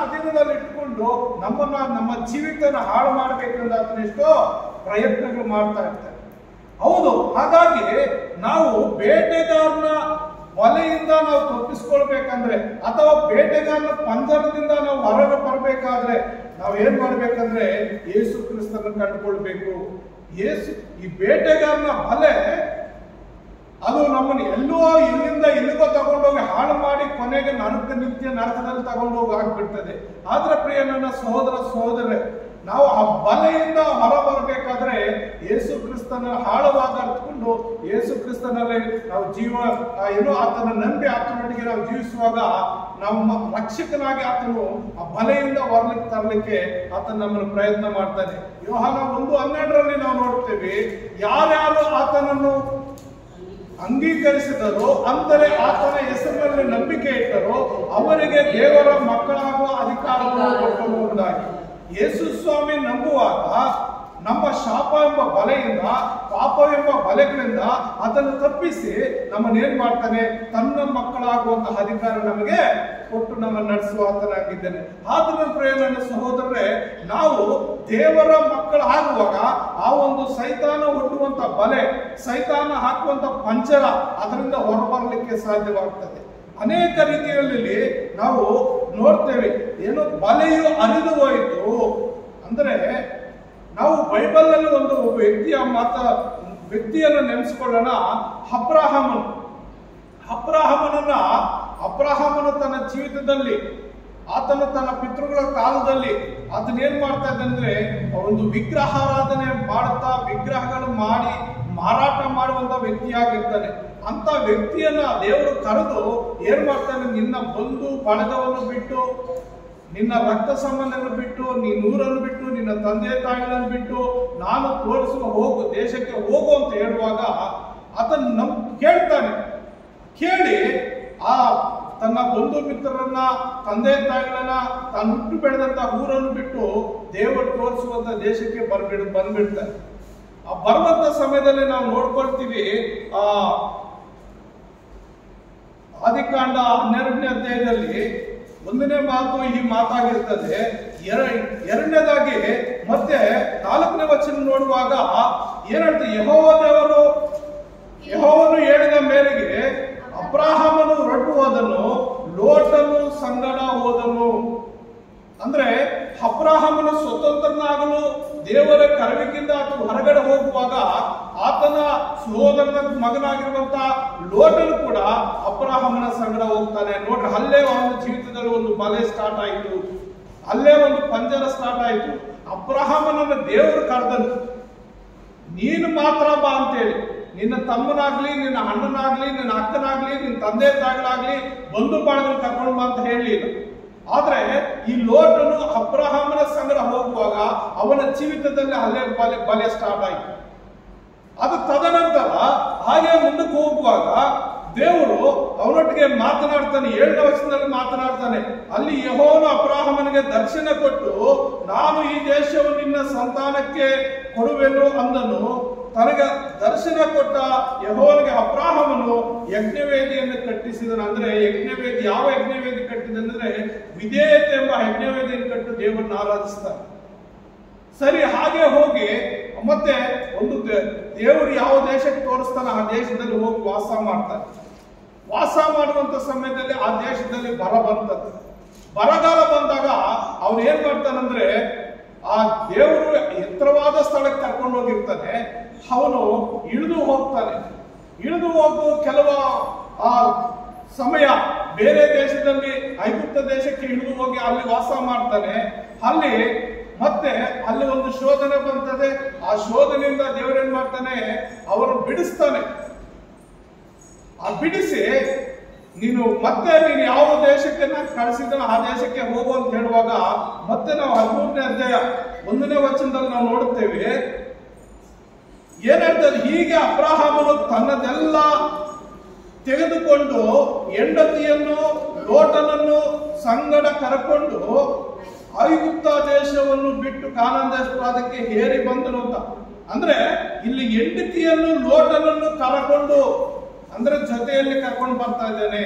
ಅಧೀನದಲ್ಲಿ ಇಟ್ಕೊಂಡು ನಮ್ಮ ಜೀವಿತನ ಹಾಳು ಮಾಡಬೇಕೆಂದು ಆತನ ಎಷ್ಟೋ ಪ್ರಯತ್ನಗಳು ಮಾಡ್ತಾ ಇರ್ತಾರೆ. ಹೌದು, ಹಾಗಾಗಿ ನಾವು ಬೇಟೆಗಾರನ ಬಲೆಯಿಂದ ನಾವು ತಪ್ಪಿಸ್ಕೊಳ್ಬೇಕಂದ್ರೆ ಅಥವಾ ಬೇಟೆಗಾರನ ಪಂಜರದಿಂದ ನಾವು ಹೊರಗೆ ಬರಬೇಕಾದ್ರೆ ನಾವು ಏನ್ ಮಾಡ್ಬೇಕಂದ್ರೆ ಯೇಸು ಕ್ರಿಸ್ತನ ಕಂಡುಕೊಳ್ಬೇಕು. ಈ ಬೇಟೆಗಾರನ ಬಲೆ ಅದು ನಮ್ಮನ್ನು ಎಲ್ಲೋ ಇಲ್ಲಿಂದ ಇಲ್ಲಿಗೋ ತಗೊಂಡೋಗಿ ಹಾಳು ಮಾಡಿ ಕೊನೆಗೆ ನಿತ್ಯ ನರಕದಲ್ಲಿ ತಗೊಂಡೋಗಿ ಆಗ್ಬಿಡ್ತದೆ. ಆದ್ರೆ ಪ್ರಿಯ ನನ್ನ ಸಹೋದರರೇ, ನಾವು ಆ ಬಲೆಯಿಂದ ಹೊರ ಬರಬೇಕಾದ್ರೆ ಯೇಸು ಕ್ರಿಸ್ತನ ಆಳವಾಗಿ ಅರ್ಥಕೊಂಡು ಯೇಸು ಕ್ರಿಸ್ತನಲ್ಲಿ ನಾವು ಆತನ ನಂಬಿ ಆತನೊಟ್ಟಿಗೆ ನಾವು ಜೀವಿಸುವಾಗ ನಮ್ಮ ರಕ್ಷಕನಾಗಿ ಆತನು ಆ ಬಲೆಯಿಂದ ತರಲಿಕ್ಕೆ ಆತನ ನಮ್ಮನ್ನು ಪ್ರಯತ್ನ ಮಾಡ್ತಾನೆ. ಯೋಹಾನ 1:12 ನಾವು ನೋಡ್ತೇವೆ, ಯಾರ್ಯಾರು ಆತನನ್ನು ಅಂಗೀಕರಿಸಿದರೋ ಅಂದರೆ ಆತನ ಹೆಸರಿನಲ್ಲಿ ನಂಬಿಕೆ ಇಟ್ಟರೋ ಅವರಿಗೆ ದೇವರ ಮಕ್ಕಳಾಗುವ ಅಧಿಕಾರವನ್ನು ಕೊಟ್ಟರು ಎಂಬುದಾಗಿ. ಯೇಸು ಸ್ವಾಮಿ ನಂಬುವಾಗ ನಮ್ಮ ಶಾಪ ಎಂಬ ಬಲೆಯಿಂದ ಪಾಪವೆಂಬ ಬಲೆಗಳಿಂದ ಅದನ್ನು ತಪ್ಪಿಸಿ ನಮ್ಮನ್ನೇನ್ ಮಾಡ್ತಾನೆ, ತನ್ನ ಮಕ್ಕಳಾಗುವಂತಹ ಅಧಿಕಾರ ನಮಗೆ ಕೊಟ್ಟು ನಮ್ಮನ್ನು ನಡೆಸುವ ಆತನಾಗಿದ್ದಾನೆ. ಆತನ ಪ್ರಿಯ ನನ್ನ ಸಹೋದರರೇ, ನಾವು ದೇವರ ಮಕ್ಕಳಾಗುವಾಗ ಆ ಒಂದು ಸೈತಾನ ಒಡ್ಡುವಂತ ಬಲೆ, ಸೈತಾನ ಹಾಕುವಂತ ಪಂಜರ ಅದರಿಂದ ಹೊರಬರಲಿಕ್ಕೆ ಸಾಧ್ಯವಾಗ್ತದೆ. ಅನೇಕ ರೀತಿಯಲ್ಲಿ ನಾವು ನೋಡ್ತೇವೆ, ಏನು ಬಲೆಯು ಅರಿದು ಹೋಯಿತು ಅಂದ್ರೆ ನಾವು ಬೈಬಲ್ ನಲ್ಲಿ ಒಂದು ವ್ಯಕ್ತಿಯನ್ನು ನೆನೆಸ್ಕೊಳ್ಳೋಣ. ಅಬ್ರಹಾಮನು ತನ್ನ ಜೀವಿತದಲ್ಲಿ ಆತನು ತನ್ನ ಪಿತೃಗಳ ಕಾಲದಲ್ಲಿ ಆತನ ಏನ್ ಮಾಡ್ತಾ ಇದ್ದಂದ್ರೆ ಒಂದು ವಿಗ್ರಹಾರಾಧನೆ ಮಾಡುತ್ತಾ ವಿಗ್ರಹಗಳು ಮಾಡಿ ಮಾರಾಟ ಮಾಡುವಂತ ವ್ಯಕ್ತಿಯಾಗಿರ್ತಾನೆ. ಅಂತ ವ್ಯಕ್ತಿಯನ್ನ ದೇವರು ಕರೆದು ಏನ್ ಮಾಡ್ತಾನೆ, ನಿನ್ನ ಬಂಧು ಬಳಗವನ್ನು ಬಿಟ್ಟು, ನಿನ್ನ ರಕ್ತ ಸಂಬಂಧಗಳನ್ನು ಬಿಟ್ಟು, ನೀನು ಊರನ್ನು ಬಿಟ್ಟು, ನಿನ್ನ ತಂದೆ ತಾಯಿಗಳನ್ನು ಬಿಟ್ಟು ನಾನು ತೋರಿಸುವ ದೇಶಕ್ಕೆ ಹೋಗು ಅಂತ ಹೇಳುವಾಗ ಆತನ ಕೇಳ್ತಾನೆ. ಕೇಳಿ ಆ ತನ್ನ ಬಂಧು ಮಿತ್ರರನ್ನ, ತಂದೆ ತಾಯಿಗಳನ್ನ, ತಾನು ಹುಟ್ಟು ಬೆಳೆದಂತ ಊರನ್ನು ಬಿಟ್ಟು ದೇವರು ತೋರಿಸುವಂತ ದೇಶಕ್ಕೆ ಬಂದ್ಬಿಡ್ತಾನೆ. ಆ ಬರುವಂತ ಸಮಯದಲ್ಲಿ ನಾವು ನೋಡ್ಕೊಳ್ತೀವಿ, ಆದಿಕಾಂಡ 12ನೇ ಅಧ್ಯಾಯದಲ್ಲಿ 1ನೇ ಮಾತು ಈ ಮಾತಾಗಿರ್ತದೆ. ಎರಡನೇದಾಗಿ ಮತ್ತೆ 4ನೇ ವಚನ ನೋಡುವಾಗ ಏನಂತ, ಯೆಹೋವನು ಹೇಳಿದ ಮೇರೆಗೆ ಅಬ್ರಹಾಮನು ಹೊರಟು ಹೋದನು, ಲೋಟನು ಸಂಗಡ ಹೋದನು. ಅಂದ್ರೆ ಅಬ್ರಹಾಮನು ಸ್ವತಂತ್ರನಾಗಲು ದೇವರ ಕರೆವಿಕೆಯಿಂದ ಆತನು ಹೊರಗಡೆ ಹೋಗುವಾಗ ಆತನ ಸಹೋದರನ ಮಗನಾಗಿರುವಂತ ಲೋಟನು ಕೂಡ ಅಬ್ರಹಾಮನ ಸಂಗಡ ಹೋಗ್ತಾನೆ. ನೋಡ್ರಿ, ಅಲ್ಲೇ ಅವನ ಜೀವಿತದಲ್ಲಿ ಒಂದು ಬಲೆ ಸ್ಟಾರ್ಟ್ ಆಯಿತು, ಅಲ್ಲೇ ಒಂದು ಪಂಜರ ಸ್ಟಾರ್ಟ್ ಆಯಿತು. ಅಬ್ರಹಾಮನನ್ನು ದೇವರು ಕರೆದನು, ನೀನು ಮಾತ್ರ ಬಾ ಅಂತೇಳಿ. ನಿನ್ನ ತಮ್ಮನಾಗ್ಲಿ, ನಿನ್ನ ಅಣ್ಣನಾಗ್ಲಿ, ನಿನ್ನ ಅಕ್ಕನಾಗ್ಲಿ, ನಿನ್ನ ತಂದೆ ತಾಯಿಗಳಾಗ್ಲಿ, ಬಂಧು ಬಾಳನ್ನು ಕರ್ಕೊಂಡು ಬಾ ಅಂತ ಹೇಳಲಿಲ್ಲ. ಆದ್ರೆ ಈ ಲೋಟನು ಅಬ್ರಹಾಮನ ಸಂಗಡ ಹೋಗುವಾಗ ಅವನ ಜೀವಿತದಲ್ಲಿ ಅಲ್ಲೇ ಬಲೆ ಸ್ಟಾರ್ಟ್ ಆಯಿತು. ಅದು ತದನಂತರ ಹಾಗೆ ಮುಂದಕ್ಕೆ ಹೋಗುವಾಗ ದೇವರು ಅವನೊಟ್ಟಿಗೆ ಮಾತನಾಡ್ತಾನೆ. 7ನೇ ವಚನದಲ್ಲಿ ಮಾತನಾಡ್ತಾನೆ. ಅಲ್ಲಿ ಯೆಹೋವನು ಅಬ್ರಹಾಮನಿಗೆ ದರ್ಶನ ಕೊಟ್ಟು, ನಾನು ಈ ದೇಶವನ್ನು ನಿನ್ನ ಸಂತಾನಕ್ಕೆ ಕೊಡುವೆನು ಅಂದನು. ತನಗೆ ದರ್ಶನ ಕೊಟ್ಟ ಯೆಹೋವನಿಗೆ ಅಬ್ರಹಾಮನು ಯಜ್ಞವೇದಿಯನ್ನು ಕಟ್ಟಿಸಿದನು. ಅಂದ್ರೆ ಯಜ್ಞವೇದಿ, ಯಾವ ಯಜ್ಞವೇದಿ ಕಟ್ಟಿದಂದ್ರೆ ವಿಧೇಯತೆ ಎಂಬ ಯಜ್ಞವೇದಿಯನ್ನು ಕಟ್ಟು ದೇವರನ್ನು ಆರಾಧಿಸ್ತಾನೆ. ಸರಿ, ಹಾಗೆ ಹೋಗಿ ಮತ್ತೆ ಒಂದು ದೇವರು ಯಾವ ದೇಶಕ್ಕೆ ತೋರಿಸ್ತಾನೆ ಆ ದೇಶದಲ್ಲಿ ಹೋಗಿ ವಾಸ ಮಾಡ್ತಾನೆ. ವಾಸ ಮಾಡುವಂತ ಸಮಯದಲ್ಲಿ ಆ ದೇಶದಲ್ಲಿ ಬಂತದ್ದು. ಬರಗಾಲ ಬಂದಾಗ ಅವನು ಏನ್ ಮಾಡ್ತಾನಂದ್ರೆ, ಆ ದೇವರು ಎತ್ತರವಾದ ಸ್ಥಳಕ್ಕೆ ಕರ್ಕೊಂಡು ಹೋಗಿರ್ತಾನೆ. ಅವನು ಇಳಿದು ಹೋಗ್ತಾನೆ. ಇಳಿದು ಹೋಗು ಕೆಲವು ಸಮಯ ಬೇರೆ ದೇಶದಲ್ಲಿ ಐಗುಪ್ತ ದೇಶಕ್ಕೆ ಇಳಿದು ಹೋಗಿ ಅಲ್ಲಿ ವಾಸ ಮಾಡ್ತಾನೆ. ಅಲ್ಲಿ ಒಂದು ಶೋಧನೆ ಬರ್ತದೆ. ಆ ಶೋಧನೆಯಿಂದ ದೇವರೇನ್ ಮಾಡ್ತಾನೆ, ಅವರನ್ನು ಬಿಡಿಸ್ತಾನೆ. ಆ ಬಿಡಿಸಿ ನೀನು ಯಾವ ದೇಶಕ್ಕೆ ಕಳಿಸಿದ ಆ ದೇಶಕ್ಕೆ ಹೋಗು ಅಂತ ಹೇಳುವಾಗ ಮತ್ತೆ ನಾವು 13ನೇ ಅಧ್ಯಾಯ 1ನೇ ವಚನದಲ್ಲಿ ನಾವು ನೋಡುತ್ತೇವೆ. ಏನಂತಂದ್ರೆ, ಹೀಗೆ ಅಬ್ರಹಾಮನು ತನ್ನದೆಲ್ಲ ತೆಗೆದುಕೊಂಡು ಹೆಂಡತಿಯನ್ನು ಲೋಟನನ್ನು ಸಂಗಡ ಕರಕೊಂಡು ಐಗುಪ್ತ ದೇಶವನ್ನು ಬಿಟ್ಟು ಕಾನಾನ್ ದೇಶಕ್ಕೆ ಹೇರಿ ಬಂದನು ಅಂತ. ಅಂದ್ರೆ ಇಲ್ಲಿ ಹೆಂಡತಿಯನ್ನು ಲೋಟನನ್ನು ಕರಕೊಂಡು ಅಂದ್ರೆ ಜೊತೆಯಲ್ಲಿ ಕರ್ಕೊಂಡು ಬರ್ತಾ ಇದ್ದಾನೆ.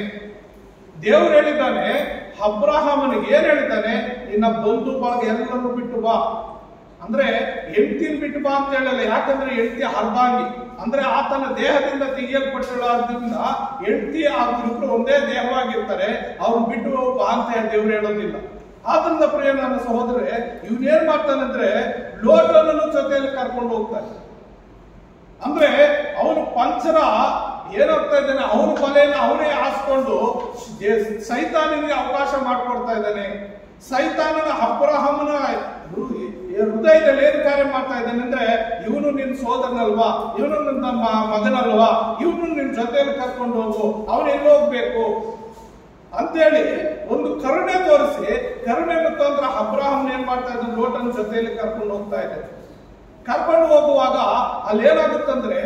ದೇವರು ಹೇಳಿದ್ದಾನೆ ಅಬ್ರಹಾಮನಿಗೆ ಏನ್ ಹೇಳಿದ್ದಾನೆ, ನಿನ್ನ ಬಂಧು ಬಳಗ ಎಲ್ಲರೂ ಬಿಟ್ಟು ಬಾ. ಅಂದ್ರೆ ಹೆಂಡತಿನ ಬಿಟ್ಟು ಬಾ ಅಂತ ಹೇಳಲ್ಲ. ಯಾಕಂದ್ರೆ ಹೆಂಡತಿ ಅರ್ಧಾಂಗಿ, ಅಂದ್ರೆ ಆತನ ದೇಹದಿಂದ ತೆಗೆಯಲ್ಪಟ್ಟಿರೋದ್ರಿಂದ ಹೆಂಡತಿ ಇಬ್ಬರು ಒಂದೇ ದೇಹವಾಗಿರ್ತಾರೆ, ಅವ್ರು ಬಿಟ್ಟು ಬಾ ಅಂತ ದೇವ್ರು ಹೇಳೋದಿಲ್ಲ. ಆದ್ರಿಂದ ಪ್ರಿಯ ನನ್ನ ಸಹೋದರೇ, ಇವನೇನ್ ಮಾಡ್ತಾನಂದ್ರೆ ಲೋಟನನ್ನು ಜೊತೆಯಲ್ಲಿ ಕರ್ಕೊಂಡು ಹೋಗ್ತಾನೆ. ಅಂದ್ರೆ ಅವನು ಪಂಚರ ಏನಾಗ್ತಾ ಇದ್ದಾನೆ, ಅವನ ಬಲೆಯನ್ನು ಅವನೇ ಹಾಸ್ಕೊಂಡು ಸೈತಾನಿಗೆ ಅವಕಾಶ ಮಾಡ್ಕೊಡ್ತಾ ಇದ್ದಾನೆ. ಸೈತಾನನ ಅಬ್ರಹಾಮನ ಹೃದಯದಲ್ಲಿ ಏನು ಕಾರ್ಯ ಮಾಡ್ತಾ ಇದ್ದಾನೆ ಅಂದ್ರೆ, ಇವನು ನಿನ್ ಸೋದರನಲ್ವಾ, ಇವನು ನನ್ನ ಮಗನಲ್ವಾ, ಇವನು ನಿನ್ ಜೊತೆಯಲ್ಲಿ ಕರ್ಕೊಂಡು ಹೋಗು, ಅವನು ಎಲ್ಲಿ ಹೋಗ್ಬೇಕು ಅಂತೇಳಿ ಒಂದು ಕರುಣೆ ತೋರಿಸಿ, ಕರುಣೆ ಮುಖಾಂತರ ಅಬ್ರಹಾಮನ್ ಏನ್ ಮಾಡ್ತಾ ಇದ್ದಾನೆ, ಲೋಟನ ಜೊತೆಯಲ್ಲಿ ಕರ್ಕೊಂಡು ಹೋಗ್ತಾ ಇದ್ದಾನೆ. ಕರ್ಕೊಂಡು ಹೋಗುವಾಗ ಅಲ್ಲಿ ಏನಾಗುತ್ತಂದ್ರೆ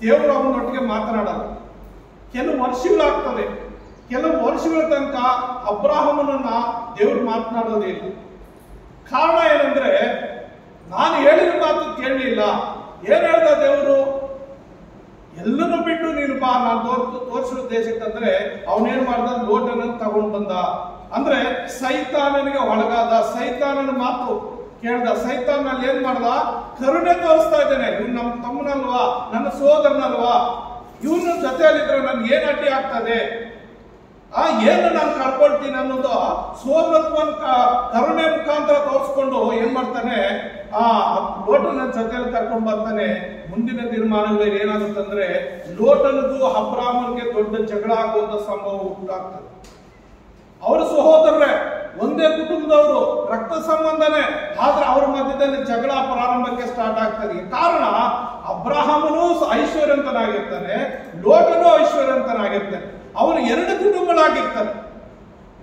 ದೇವರು ಅವನೊಟ್ಟಿಗೆ ಮಾತನಾಡಲ್ಲ. ಕೆಲವು ವರ್ಷಗಳಾಗ್ತದೆ, ಕೆಲವು ವರ್ಷಗಳ ತನಕ ಅಬ್ರಹಾಮನನ್ನ ದೇವರು ಮಾತನಾಡೋದಿಲ್ಲ. ಕಾರಣ ಏನಂದ್ರೆ, ನಾನು ಹೇಳಿದ ಮಾತು ಕೇಳಲಿಲ್ಲ. ಏನ್ ಹೇಳ್ದ ದೇವರು, ಎಲ್ಲನೂ ಬಿಟ್ಟು ನೀನು ಬಾ, ನಾನು ತೋರಿಸಿದ ದೇಶಕ್ಕೆ ಅಂದ್ರೆ ಅವನೇನ್ ಮಾಡ್ದ, ಲೋಟನನ್ನು ತಗೊಂಡು ಬಂದ. ಅಂದ್ರೆ ಸೈತಾನನಿಗೆ ಒಳಗಾದ, ಸೈತಾನನ ಮಾತು ಕೇಳ್ದ. ಸೈತಾನಲ್ಲಿ ಏನ್ ಮಾಡ್ದ, ಕರುಣೆ ತೋರಿಸ್ತಾ ಇದ್ದೇನೆ, ಇವ್ನು ನಮ್ಮ ತಮ್ಮನಲ್ವಾ, ನನ್ನ ಸೋದರನಲ್ವಾ, ಇವನ ಜೊತೆಯಲ್ಲಿದ್ರೆ ನನ್ಗೆ ಏನ್ ಅಡ್ಡಿ ಆಗ್ತದೆ, ಏನು ನಾನು ಕಳ್ಕೊಳ್ತೀನಿ ಅನ್ನೋದು ಸೋದರತ್ವನ ಕರುಣೆ ಮುಖಾಂತರ ತೋರಿಸ್ಕೊಂಡು ಏನ್ ಮಾಡ್ತಾನೆ, ಲೋಟನ ಜೊತೆಯಲ್ಲಿ ಕರ್ಕೊಂಡು ಬರ್ತಾನೆ. ಮುಂದಿನ ತೀರ್ಮಾನಗಳಲ್ಲಿ ಏನಾಗುತ್ತಂದ್ರೆ, ಲೋಟನದು ಅಬ್ರಹಾಮನಿಗೆ ದೊಡ್ಡ ಜಗಳ ಆಗುವಂತ ಸಂಭವ ಉಂಟಾಗ್ತದೆ. ಅವರ ಸಹೋದರರೇ, ಒಂದೇ ಕುಟುಂಬದವರು, ರಕ್ತ ಸಂಬಂಧನೇ, ಆದ್ರೆ ಅವರ ಮಧ್ಯದಲ್ಲಿ ಜಗಳ ಪ್ರಾರಂಭಕ್ಕೆ ಸ್ಟಾರ್ಟ್ ಆಗ್ತದೆ. ಕಾರಣ ಅಬ್ರಹಾಮನು ಐಶ್ವರ್ಯವಂತನಾಗಿರ್ತಾನೆ, ಲೋಟನು ಐಶ್ವರ್ಯವಂತನಾಗಿರ್ತಾನೆ. ಅವರು ಎರಡು ಕುಟುಂಬಗಳಾಗಿರ್ತಾರೆ.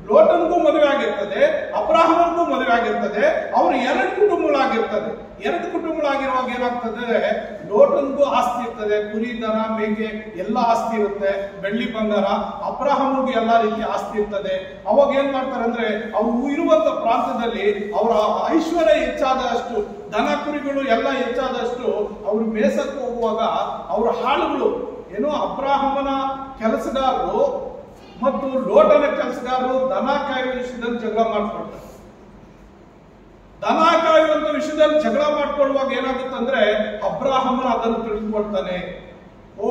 ಲೋಟನ್ಗೂ ಮದುವೆ ಆಗಿರ್ತದೆ, ಅಬ್ರಹಾಮನ್ಗೂ ಮದುವೆ ಆಗಿರ್ತದೆ. ಅವರು ಎರಡು ಕುಟುಂಬಗಳಾಗಿರ್ತದೆ. ಎರಡು ಕುಟುಂಬಗಳಾಗಿರುವಾಗ ಏನಾಗ್ತದೆ, ಲೋಟನ್ಗೂ ಆಸ್ತಿ ಇರ್ತದೆ, ಕುರಿ ದನ ಮೇಕೆ ಎಲ್ಲ ಆಸ್ತಿ ಇರುತ್ತೆ, ಬೆಳ್ಳಿ ಬಂಗಾರ. ಅಬ್ರಹಾಮನ್ಗೂ ಎಲ್ಲಾ ರೀತಿಯ ಆಸ್ತಿ ಇರ್ತದೆ. ಅವಾಗ ಏನ್ ಮಾಡ್ತಾರೆ ಅಂದ್ರೆ, ಅವರು ಇರುವಂತ ಪ್ರಾಂತದಲ್ಲಿ ಅವರ ಐಶ್ವರ್ಯ ಹೆಚ್ಚಾದಷ್ಟು, ದನ ಕುರಿಗಳು ಎಲ್ಲ ಹೆಚ್ಚಾದಷ್ಟು, ಅವರು ಮೇಸಕ್ಕೆ ಹೋಗುವಾಗ ಅವರ ಹಾಳುಗಳು ಏನು, ಅಬ್ರಹಾಮನ ಕೆಲಸಗಾರರು ಮತ್ತು ಲೋಟನ ಕೆಲಸಗಾರರು ದನ ಕಾಯುವ ವಿಷಯದಲ್ಲಿ ಜಗಳ ಮಾಡ್ಕೊಳ್ತಾರೆ. ದನ ಕಾಯುವಂತ ವಿಷಯದಲ್ಲಿ ಜಗಳ ಮಾಡ್ಕೊಳ್ಳುವಾಗ ಏನಾಗುತ್ತಂದ್ರೆ, ಅಬ್ರಹಾಮನ ಅದನ್ನು ತಿಳಿದುಕೊಳ್ತಾನೆ. ಓ,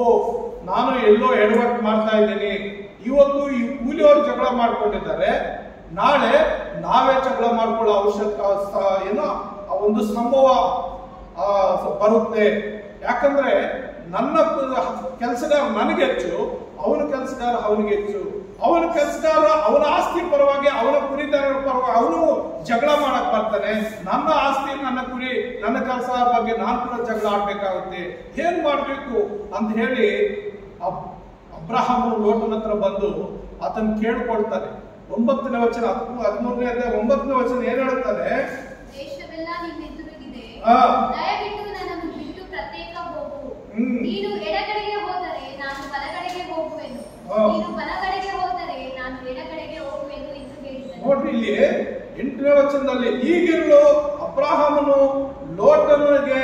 ನಾನು ಎಲ್ಲೋ ಎಡವಟ್ಟು ಮಾಡ್ತಾ ಇದ್ದೀನಿ. ಇವತ್ತು ಈ ಕೂಲಿಯವರು ಜಗಳ ಮಾಡ್ಕೊಂಡಿದ್ದಾರೆ, ನಾಳೆ ನಾವೇ ಜಗಳ ಮಾಡ್ಕೊಳ್ಳೋ ಏನೋ ಒಂದು ಸಂಭವ ಬರುತ್ತೆ. ಯಾಕಂದ್ರೆ ನನ್ನ ಕೆಲಸಗಾರ ನನಗೆ ಹೆಚ್ಚು, ಅವನ ಕೆಲಸಗಾರ ಅವನಿಗೆ ಹೆಚ್ಚು. ಅವನ ಕೆಲಸಗಾರ ಅವನ ಆಸ್ತಿ ಪರವಾಗಿ, ಅವನ ಕುರಿದಾರರ ಪರವಾಗಿ ಅವನು ಜಗಳ ಮಾಡಕ್ ಬರ್ತಾನೆ. ನನ್ನ ಆಸ್ತಿ, ನನ್ನ ಕುರಿ, ನನ್ನ ಕೆಲಸ ಬಗ್ಗೆ ನಾನು ಕೂಡ ಜಗಳ ಆಡ್ಬೇಕಾಗುತ್ತೆ. ಏನ್ ಮಾಡ್ಬೇಕು ಅಂತ ಹೇಳಿ ಅಬ್ರಹಾಮನು ಲೋಟನ ಹತ್ರ ಬಂದು ಆತನ ಕೇಳ್ಕೊಳ್ತಾನೆ. 9ನೇ ವಚನ, 13ನೇ ಅಧ್ಯಾಯ 9ನೇ ವಚನ ಏನ್ ಹೇಳ್ತಾನೆ, ದೇಶವೆಲ್ಲ ನಿನ್ನೆದುರಿಗಿದೆ, ದಯವಿಟ್ಟು ನನ್ನನ್ನು ಬಿಟ್ಟು ಪ್ರತ್ಯೇಕ ಹೋಗು. ನೀನು ಎಡಗಡೆಗೆ ಹೋದರೆ ನಾನು ಬಲಗಡೆಗೆ ಹೋಗುವೆನು, ನೀನು ಬಲಗಡೆಗೆ ಹೋದರೆ ನಾನು ಎಡಗಡೆಗೆ ಹೋಗುವೆನು ಎಂದು ಹೇಳಿದನು. ನೋಡ್ರಿ, ಇಲ್ಲಿ 8ನೇ ವಚನದಲ್ಲಿ ಹೀಗಿರಲು ಅಬ್ರಹಾಮನು ಲೋಟನಿಗೆ,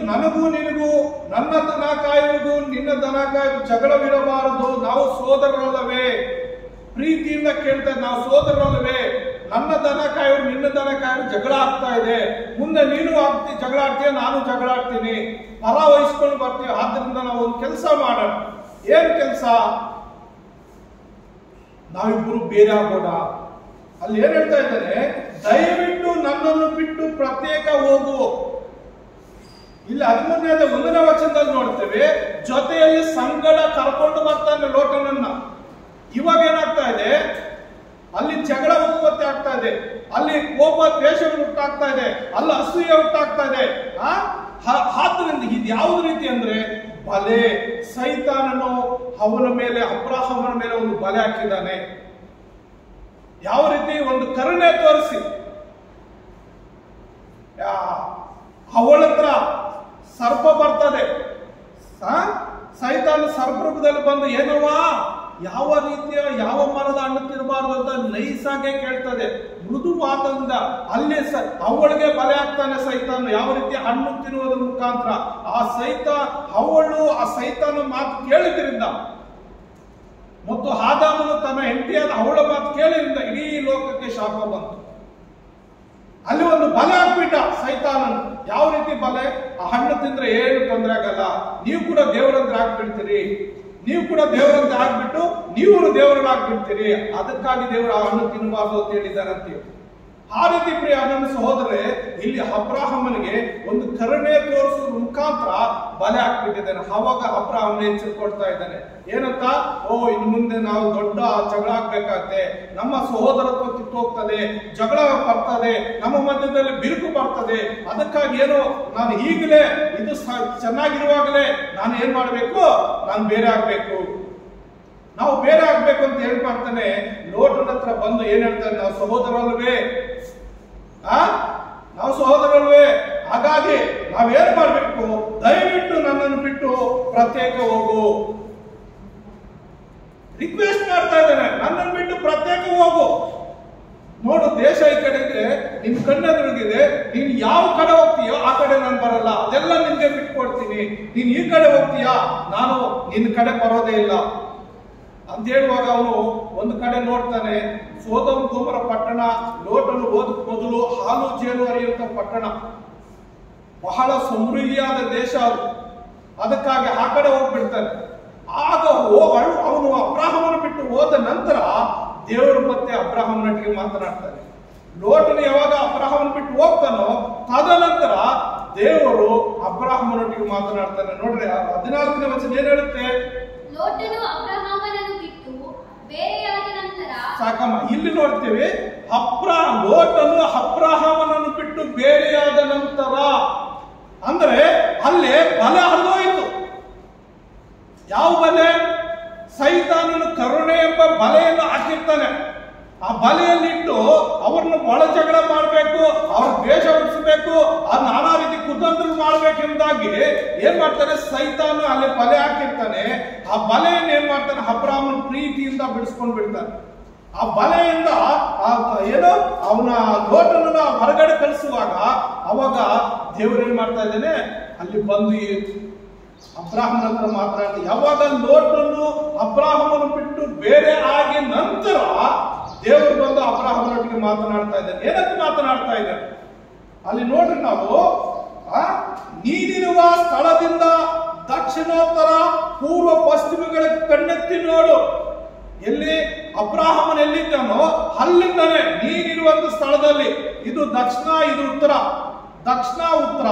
ನನಗೂ ನಿನಗೂ, ನನ್ನ ದನ ಕಾಯುವುದು ನಿನ್ನ ದನ ಕಾಯುವುದು ಜಗಳವಿರಬಾರದು, ನಾವು ಸೋದರರಲ್ಲವೇ? ಪ್ರೀತಿಯಿಂದ ಕೇಳ್ತಾರೆ, ನಾವು ಸೋದರರಲ್ಲವೇ? ನನ್ನ ದನ ಕಾಯೋರು ನಿನ್ನ ದನ ಕಾಯೋರು ಜಗಳ ಆಗ್ತಾ ಇದೆ, ಮುಂದೆ ನೀನು ಜಗಳ ಆಡ್ತೀಯ, ನಾನು ಜಗಳ ಆಡ್ತೀನಿ, ಪರ ವಹಿಸ್ಕೊಂಡು ಬರ್ತೀವಿ. ಆದ್ರಿಂದ ನಾವು ಒಂದು ಕೆಲಸ ಮಾಡೋಣ. ಏನ್ ಕೆಲಸ? ನಾವಿಬ್ಬರು ಬೇರೆ ಆಗೋಣ. ಅಲ್ಲಿ ಏನ್ ಹೇಳ್ತಾ ಇದ್ದಾರೆ, ದಯವಿಟ್ಟು ನನ್ನನ್ನು ಬಿಟ್ಟು ಪ್ರತ್ಯೇಕ ಹೋಗು. ಇಲ್ಲಿ 13ನೇ ವಚನದಲ್ಲಿ ನೋಡ್ತೇವೆ, ಜೊತೆಯಲ್ಲಿ ಸಂಗಡ ಕರ್ಕೊಂಡು ಬರ್ತಾನೆ ಲೋಟನನ್ನ. ಇವಾಗ ಏನಾಗ್ತಾ ಇದೆ, ಅಲ್ಲಿ ಜಗಳ ಉತ್ಪತ್ತಿ ಆಗ್ತಾ ಇದೆ, ಅಲ್ಲಿ ಕೋಪ ದ್ವೇಷಗಳು ಹುಟ್ಟಾಗ್ತಾ ಇದೆ, ಅಲ್ಲಿ ಅಸೂಯೆ ಹುಟ್ಟಾಗ್ತಾ ಇದೆ. ಆದ್ರಿಂದ ಇದು ಯಾವ್ದು ರೀತಿ ಅಂದ್ರೆ ಬಲೆ. ಸೈತಾನನು ಅವನ ಮೇಲೆ, ಅಬ್ರಹಾಮನ ಮೇಲೆ ಒಂದು ಬಲೆ ಹಾಕಿದ್ದಾನೆ. ಯಾವ ರೀತಿ? ಒಂದು ಕರುಣೆ ತೋರಿಸಿ ಅವಳ ಹತ್ರ ಸರ್ಪ ಬರ್ತದೆ. ಸೈತಾನ ಸರ್ಪರೂಪದಲ್ಲಿ ಬಂದು ಏನವ್ವ, ಯಾವ ರೀತಿಯ ಯಾವ ಮರದ ಹಣ್ಣು ತಿನ್ನಬಾರ್ದು ಅಂತ ನೈಸಾಗೆ ಕೇಳ್ತದೆ, ಮೃದು ಮಾತದಿಂದ. ಅಲ್ಲಿ ಅವಳಿಗೆ ಬಲೆ ಆಗ್ತಾನೆ ಸೈತಾನ. ಯಾವ ರೀತಿ ಹಣ್ಣು ತಿನ್ನುವುದರ ಮುಖಾಂತರ ಅವಳು ಆ ಸೈತಾನ ಮಾತು ಕೇಳಿದ್ರಿಂದ ಮತ್ತು ಆದಾಮನು ತನ್ನ ಹೆಂಡತಿಯಾದ ಅವಳ ಮಾತು ಕೇಳಿದ್ರಿಂದ ಇಡೀ ಲೋಕಕ್ಕೆ ಶಾಪ ಬಂತು. ಅಲ್ಲಿ ಒಂದು ಬಲೆ ಹಾಕ್ಬಿಟ್ಟ ಸೈತಾನನು. ಯಾವ ರೀತಿ ಬಲೆ? ಆ ಹಣ್ಣು ತಿಂದ್ರೆ ಏನು ತೊಂದರೆ ಆಗಲ್ಲ, ನೀವು ಕೂಡ ದೇವರಂದ್ರೆ ಆಗ್ಬಿಡ್ತೀರಿ, ನೀವು ಕೂಡ ದೇವರಂತೆ ಆಗ್ಬಿಟ್ಟು ನೀವು ದೇವರಾಗ್ಬಿಡ್ತೀರಿ, ಅದಕ್ಕಾಗಿ ದೇವರು ಆ ಹಣ್ಣು ತಿನ್ನಬಾರ್ದು ಅಂತ ಹೇಳಿದ್ದಾರಂತೆ. ಆ ರೀತಿ ಪ್ರಿಯ ನನ್ನ ಸಹೋದರೇ, ಇಲ್ಲಿ ಅಬ್ರಾಹಮನಿಗೆ ಒಂದು ಕರುಣೆ ತೋರಿಸುವ ಮುಖಾಂತರ ಬಲೆ ಹಾಕ್ಬಿಟ್ಟಿದ್ದಾನೆ. ಅವಾಗ ಅಬ್ರಾಹಮನ ಎಚ್ಚರಿಕೊಳ್ತಾ ಇದ್ದಾನೆ ಏನಂತ, ಇನ್ನು ಮುಂದೆ ನಾವು ದೊಡ್ಡ ಜಗಳ ಆಗ್ಬೇಕಾಗತ್ತೆ, ನಮ್ಮ ಸಹೋದರತ್ವ ಕಿತ್ತೋಗ್ತದೆ, ಜಗಳ ಬರ್ತದೆ, ನಮ್ಮ ಮಧ್ಯದಲ್ಲಿ ಬಿರುಕು ಬರ್ತದೆ. ಅದಕ್ಕಾಗಿ ಏನು, ನಾನು ಈಗಲೇ ಇದು ಚೆನ್ನಾಗಿರುವಾಗಲೇ ನಾನು ಏನ್ ಮಾಡ್ಬೇಕು, ನಾನು ಬೇರೆ ಆಗ್ಬೇಕು, ನಾವು ಬೇರೆ ಆಗ್ಬೇಕು ಅಂತ ಹೇಳ್ತಾನೆ. ಲೋಟನ ಹತ್ರ ಬಂದು ಏನ್ ಹೇಳ್ತಾನೆ, ನಾವು ಸಹೋದರಲ್ವೇ, ನಾವು ಸಹೋದರಲ್ವೇ, ಹಾಗಾಗಿ ನಾವೇನ್ ಮಾಡ್ಬೇಕು, ದಯವಿಟ್ಟು ನನ್ನನ್ನು ಬಿಟ್ಟು ಪ್ರತ್ಯೇಕ ಹೋಗು. ರಿಕ್ವೆಸ್ಟ್ ಮಾಡ್ತಾ ಇದ್ದಾನೆ, ನನ್ನನ್ನು ಬಿಟ್ಟು ಪ್ರತ್ಯೇಕ ಹೋಗು. ನೋಡು, ದೇಶ ಈ ಕಡೆ ಇದೆ, ನಿನ್ ಕಣ್ಣೆದುರಿಗಿದೆ, ನೀನ್ ಯಾವ ಕಡೆ ಹೋಗ್ತೀಯೋ ಆ ಕಡೆ ನಾನು ಬರಲ್ಲ, ಅದೆಲ್ಲ ನಿನ್ಗೆ ಬಿಟ್ಕೊಡ್ತೀನಿ. ನೀನ್ ಈ ಕಡೆ ಹೋಗ್ತೀಯಾ, ನಾನು ನಿನ್ನ ಕಡೆ ಬರೋದೇ ಇಲ್ಲ ಅಂತ ಹೇಳುವಾಗ ಅವನು ಒಂದು ಕಡೆ ನೋಡ್ತಾನೆ, ಸೋದೋಮ್ ಗೊಮೋರ ಪಟ್ಟಣ, ಲೋಟನು ಓದಕ್ ಮೊದಲು ಹಾಲು ಜೇನು ಹರಿಯುವಂತ ಪಟ್ಟಣ, ಬಹಳ ಸಮೃದ್ಧಿಯಾದ ದೇಶ ಅದು. ಅದಕ್ಕಾಗಿ ಆ ಕಡೆ ಹೋಗ್ಬಿಡ್ತಾನೆ. ಆಗ ಅವನು ಅಬ್ರಾಹಮನ ಬಿಟ್ಟು ಹೋದ ನಂತರ ದೇವರು ಮತ್ತೆ ಅಬ್ರಾಹಮನೊಟ್ಟಿಗೆ ಮಾತನಾಡ್ತಾನೆ. ಲೋಟನು ಯಾವಾಗ ಅಬ್ರಾಹಮನ ಬಿಟ್ಟು ಹೋಗ್ತಾನೋ ತದನಂತರ ದೇವರು ಅಬ್ರಾಹಮನೊಟ್ಟಿಗೆ ಮಾತನಾಡ್ತಾನೆ. ನೋಡ್ರಿ 14ನೇ ವಚನ ಏನ್ ಹೇಳುತ್ತೆ, ಲೋಟನು ಅಬ್ರಹಾಮನನ್ನು ಬಿಟ್ಟು ಬೇರೆಯಾದ ನಂತರ. ಸಾಕಮ್ಮ, ಇಲ್ಲಿ ನೋಡ್ತೇವೆ ಲೋಟನು ಅಬ್ರಹಾಮನನ್ನು ಬಿಟ್ಟು ಬೇರೆಯಾದ ನಂತರ ಅಂದ್ರೆ ಅಲ್ಲೇ ಬಲೆ ಹರಿದೋಯ್ತು. ಯಾವ ಬಲೆ? ಸೈತಾನನು ಕರುಣೆ ಎಂಬ ಬಲೆಯನ್ನು ಹಾಕಿರ್ತಾನೆ. ಆ ಬಲೆಯಲ್ಲಿಟ್ಟು ಅವ್ರನ್ನ ಒಳ ಜಗಳ ಮಾಡಬೇಕು, ಅವ್ರ ದ್ವೇಷ ಹೊಡಿಸಬೇಕು, ಆ ನಾನಾ ರೀತಿ ಕುತಂತ್ರ ಮಾಡ್ಬೇಕೆಂಬುದಾಗಿ ಏನ್ ಮಾಡ್ತಾನೆ, ಸೈತಾನ ಅಲ್ಲಿ ಬಲೆ ಹಾಕಿರ್ತಾನೆ. ಆ ಬಲೆಯನ್ನು ಏನ್ ಮಾಡ್ತಾನೆ, ಅಬ್ರಾಹ್ಮನ ಪ್ರೀತಿಯಿಂದ ಬಿಡಿಸ್ಕೊಂಡು ಬಿಡ್ತಾನೆ. ಆ ಬಲೆಯಿಂದ ಏನೋ ಅವನ ಲೋಟನನ್ನ ಹೊರಗಡೆ ಕಳಿಸುವಾಗ ಅವಾಗ ದೇವರು ಏನ್ ಮಾಡ್ತಾ ಇದ್ದಾನೆ, ಅಲ್ಲಿ ಬಂದು ಅಬ್ರಾಹ್ಮನ ಹತ್ರ ಮಾತನಾಡ್ತಾರೆ. ಯಾವಾಗ ಲೋಟನು ಅಬ್ರಾಹ್ಮನ ಬಿಟ್ಟು ಬೇರೆ ಆಗಿ ನಂತರ ದೇವರು ಬಂದು ಅಬ್ರಾಹಮನೊಟ್ಟಿಗೆ ಮಾತನಾಡ್ತಾ ಇದ್ದಾನೆ. ಏನಂತ ಮಾತನಾಡ್ತಾ ಇದ್ದಾನೆ ಅಲ್ಲಿ ನೋಡ್ರಿ ನಾವು, ನೀನಿರುವ ಸ್ಥಳದಿಂದ ದಕ್ಷಿಣೋತ್ತರ ಪೂರ್ವ ಪಶ್ಚಿಮಗಳ ಕಣ್ಣೆತ್ತಿ ನೋಡು. ಎಲ್ಲಿ ಅಬ್ರಾಹಮನ್ ಎಲ್ಲಿದ್ದಾನೋ ಅಲ್ಲಿಂದಾನೆ ನೀನಿರುವಂತ ಸ್ಥಳದಲ್ಲಿ, ಇದು ದಕ್ಷಿಣ, ಇದು ಉತ್ತರ, ದಕ್ಷಿಣ ಉತ್ತರ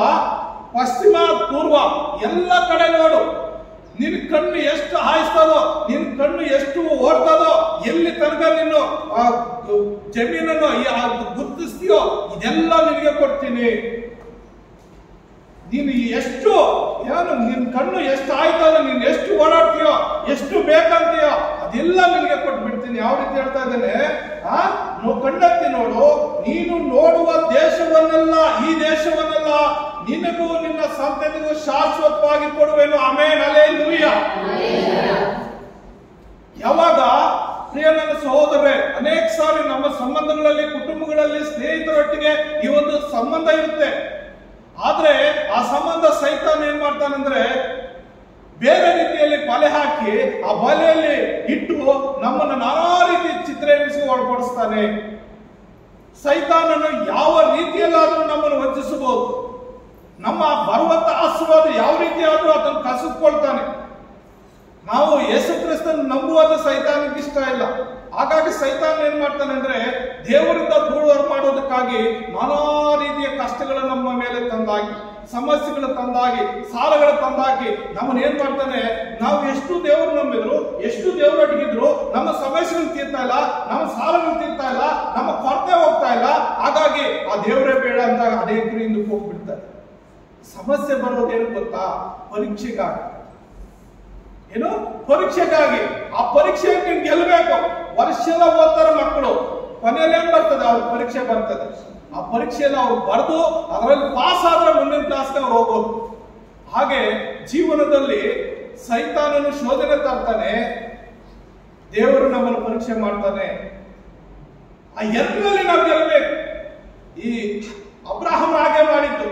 ಪಶ್ಚಿಮ ಪೂರ್ವ ಎಲ್ಲ ಕಡೆ ನೋಡು. ನಿನ್ ಕಣ್ಣು ಎಷ್ಟು ಹಾಯಿಸ್ತದೋ, ನಿನ್ ಕಣ್ಣು ಎಷ್ಟು ಓಡ್ತದೋ, ಎಲ್ಲಿ ತನಕ ನೀನು ಜಮೀನನ್ನು ಗುರುತಿಸ್ತೀಯೋ ಇದೆಲ್ಲ ನಿನಗೆ ಕೊಡ್ತೀನಿ. ನೀನು ಎಷ್ಟು ಏನು ನಿನ್ ಕಣ್ಣು ಎಷ್ಟು ಆಯ್ತದೋ, ನೀನ್ ಎಷ್ಟು ಓಡಾಡ್ತೀಯೋ, ಎಷ್ಟು ಬೇಕಂತೀಯೋ ಅದೆಲ್ಲ ನಿನಗೆ ಕೊಟ್ಬಿಡ್ತೀನಿ. ಯಾವ ರೀತಿ ಹೇಳ್ತಾ ಇದ್ದೇನೆ, ಕಣ್ಣೆತ್ತಿ ನೋಡು, ನೀನು ನೋಡುವ ದೇಶವನ್ನೆಲ್ಲ, ಈ ದೇಶವನ್ನೆಲ್ಲ ನಿನಗೂ ನಿನ್ನ ಸಂತತಿಗೂ ಶಾಶ್ವತವಾಗಿ ಕೊಡುವೆನು. Amen, hallelujah. ಯಾವಾಗ ಪ್ರಿಯ ನನ್ನ ಸಹೋದರರೇ, ಅನೇಕ ಸಾರಿ ನಮ್ಮ ಸಂಬಂಧಗಳಲ್ಲಿ, ಕುಟುಂಬಗಳಲ್ಲಿ, ಸ್ನೇಹಿತರೊಟ್ಟಿಗೆ ಈ ಒಂದು ಸಂಬಂಧ ಇರುತ್ತೆ. ಆದ್ರೆ ಆ ಸಂಬಂಧ ಸೈತಾನ ಏನ್ ಮಾಡ್ತಾನಂದ್ರೆ ಬೇರೆ ರೀತಿಯಲ್ಲಿ ಬಲೆ ಹಾಕಿ ಆ ಬಲೆಯಲ್ಲಿ ಇಟ್ಟು ನಮ್ಮನ್ನು ನಾನಾ ರೀತಿ ಚಿತ್ರೀಕರಿಸಿ ಒಳಪಡಿಸ್ತಾನೆ. ಸೈತಾನನು ಯಾವ ರೀತಿಯಲ್ಲಾದ್ರೂ ನಮ್ಮನ್ನು ವಂಚಿಸಬಹುದು. ನಮ್ಮ ಬರುವಂತ ಆಶೀರ್ವಾದ ಯಾವ ರೀತಿ ಆದ್ರೂ ಅದನ್ನು ಕಸಿದುಕೊಳ್ತಾನೆ. ನಾವು ಯೇಸು ಕ್ರಿಸ್ತನ ನಂಬುವುದು ಸೈತಾನಿಗೆ ಇಷ್ಟ ಇಲ್ಲ. ಹಾಗಾಗಿ ಸೈತಾನ ಏನ್ ಮಾಡ್ತಾನೆ ಅಂದ್ರೆ ದೇವರಿಂದ ದೂರ ಮಾಡೋದಕ್ಕಾಗಿ ನಾನಾ ರೀತಿಯ ಕಷ್ಟಗಳು ನಮ್ಮ ಮೇಲೆ ತಂದಾಗಿ, ಸಮಸ್ಯೆಗಳು ತಂದಾಗಿ, ಸಾಲಗಳು ತಂದಾಕಿ ನಮ್ಮನ್ನ ಏನ್ ಮಾಡ್ತಾನೆ, ನಾವು ಎಷ್ಟು ದೇವರು ನಂಬಿದ್ರು, ಎಷ್ಟು ದೇವರೊಟ್ಟಿಗಿದ್ರು, ನಮ್ಮ ಸಮಸ್ಯೆಗಳು ತೀರ್ತಾ ಇಲ್ಲ, ನಮ್ಮ ಸಾಲಗಳು ತೀರ್ತಾ ಇಲ್ಲ, ನಮ್ಮ ಕೊರತೆ ಹೋಗ್ತಾ ಇಲ್ಲ. ಹಾಗಾಗಿ ಆ ದೇವರೇ ಬೇಡ ಅಂತ ಅನೇಕರು ಹಿಂದಕ್ಕೆ ಹೋಗ್ಬಿಡ್ತಾರೆ. ಸಮಸ್ಯೆ ಬರೋದೇನು ಗೊತ್ತಾ, ಪರೀಕ್ಷೆಗಾಗಿ. ಏನು ಪರೀಕ್ಷೆಗಾಗಿ. ಆ ಪರೀಕ್ಷೆಗೆ ನೀವು ಗೆಲ್ಲಬೇಕು. ವರ್ಷೆಲ್ಲ ಓದ್ತಾರೆ ಮಕ್ಕಳು, ಕೊನೆಯಲ್ಲಿ ಏನ್ ಬರ್ತದೆ, ಅವ್ರ ಪರೀಕ್ಷೆ ಬರ್ತದೆ. ಆ ಪರೀಕ್ಷೆಯಲ್ಲಿ ಅವ್ರು ಬರೆದು ಅದರಲ್ಲಿ ಪಾಸ್ ಆದ್ರೆ ಮುಂದಿನ ಕ್ಲಾಸ್ಗೆ ಅವ್ರು ಹೋಗೋದು. ಹಾಗೆ ಜೀವನದಲ್ಲಿ ಸೈತಾನನು ಶೋಧನೆ ತರ್ತಾನೆ, ದೇವರು ನಮ್ಮನ್ನು ಪರೀಕ್ಷೆ ಮಾಡ್ತಾನೆ. ಆ ಎಲ್ಲರಲ್ಲಿ ನಾವು ಗೆಲ್ಲಬೇಕು. ಈ ಅಬ್ರಾಹಂ ಹಾಗೆ ಮಾಡಿದ್ದು.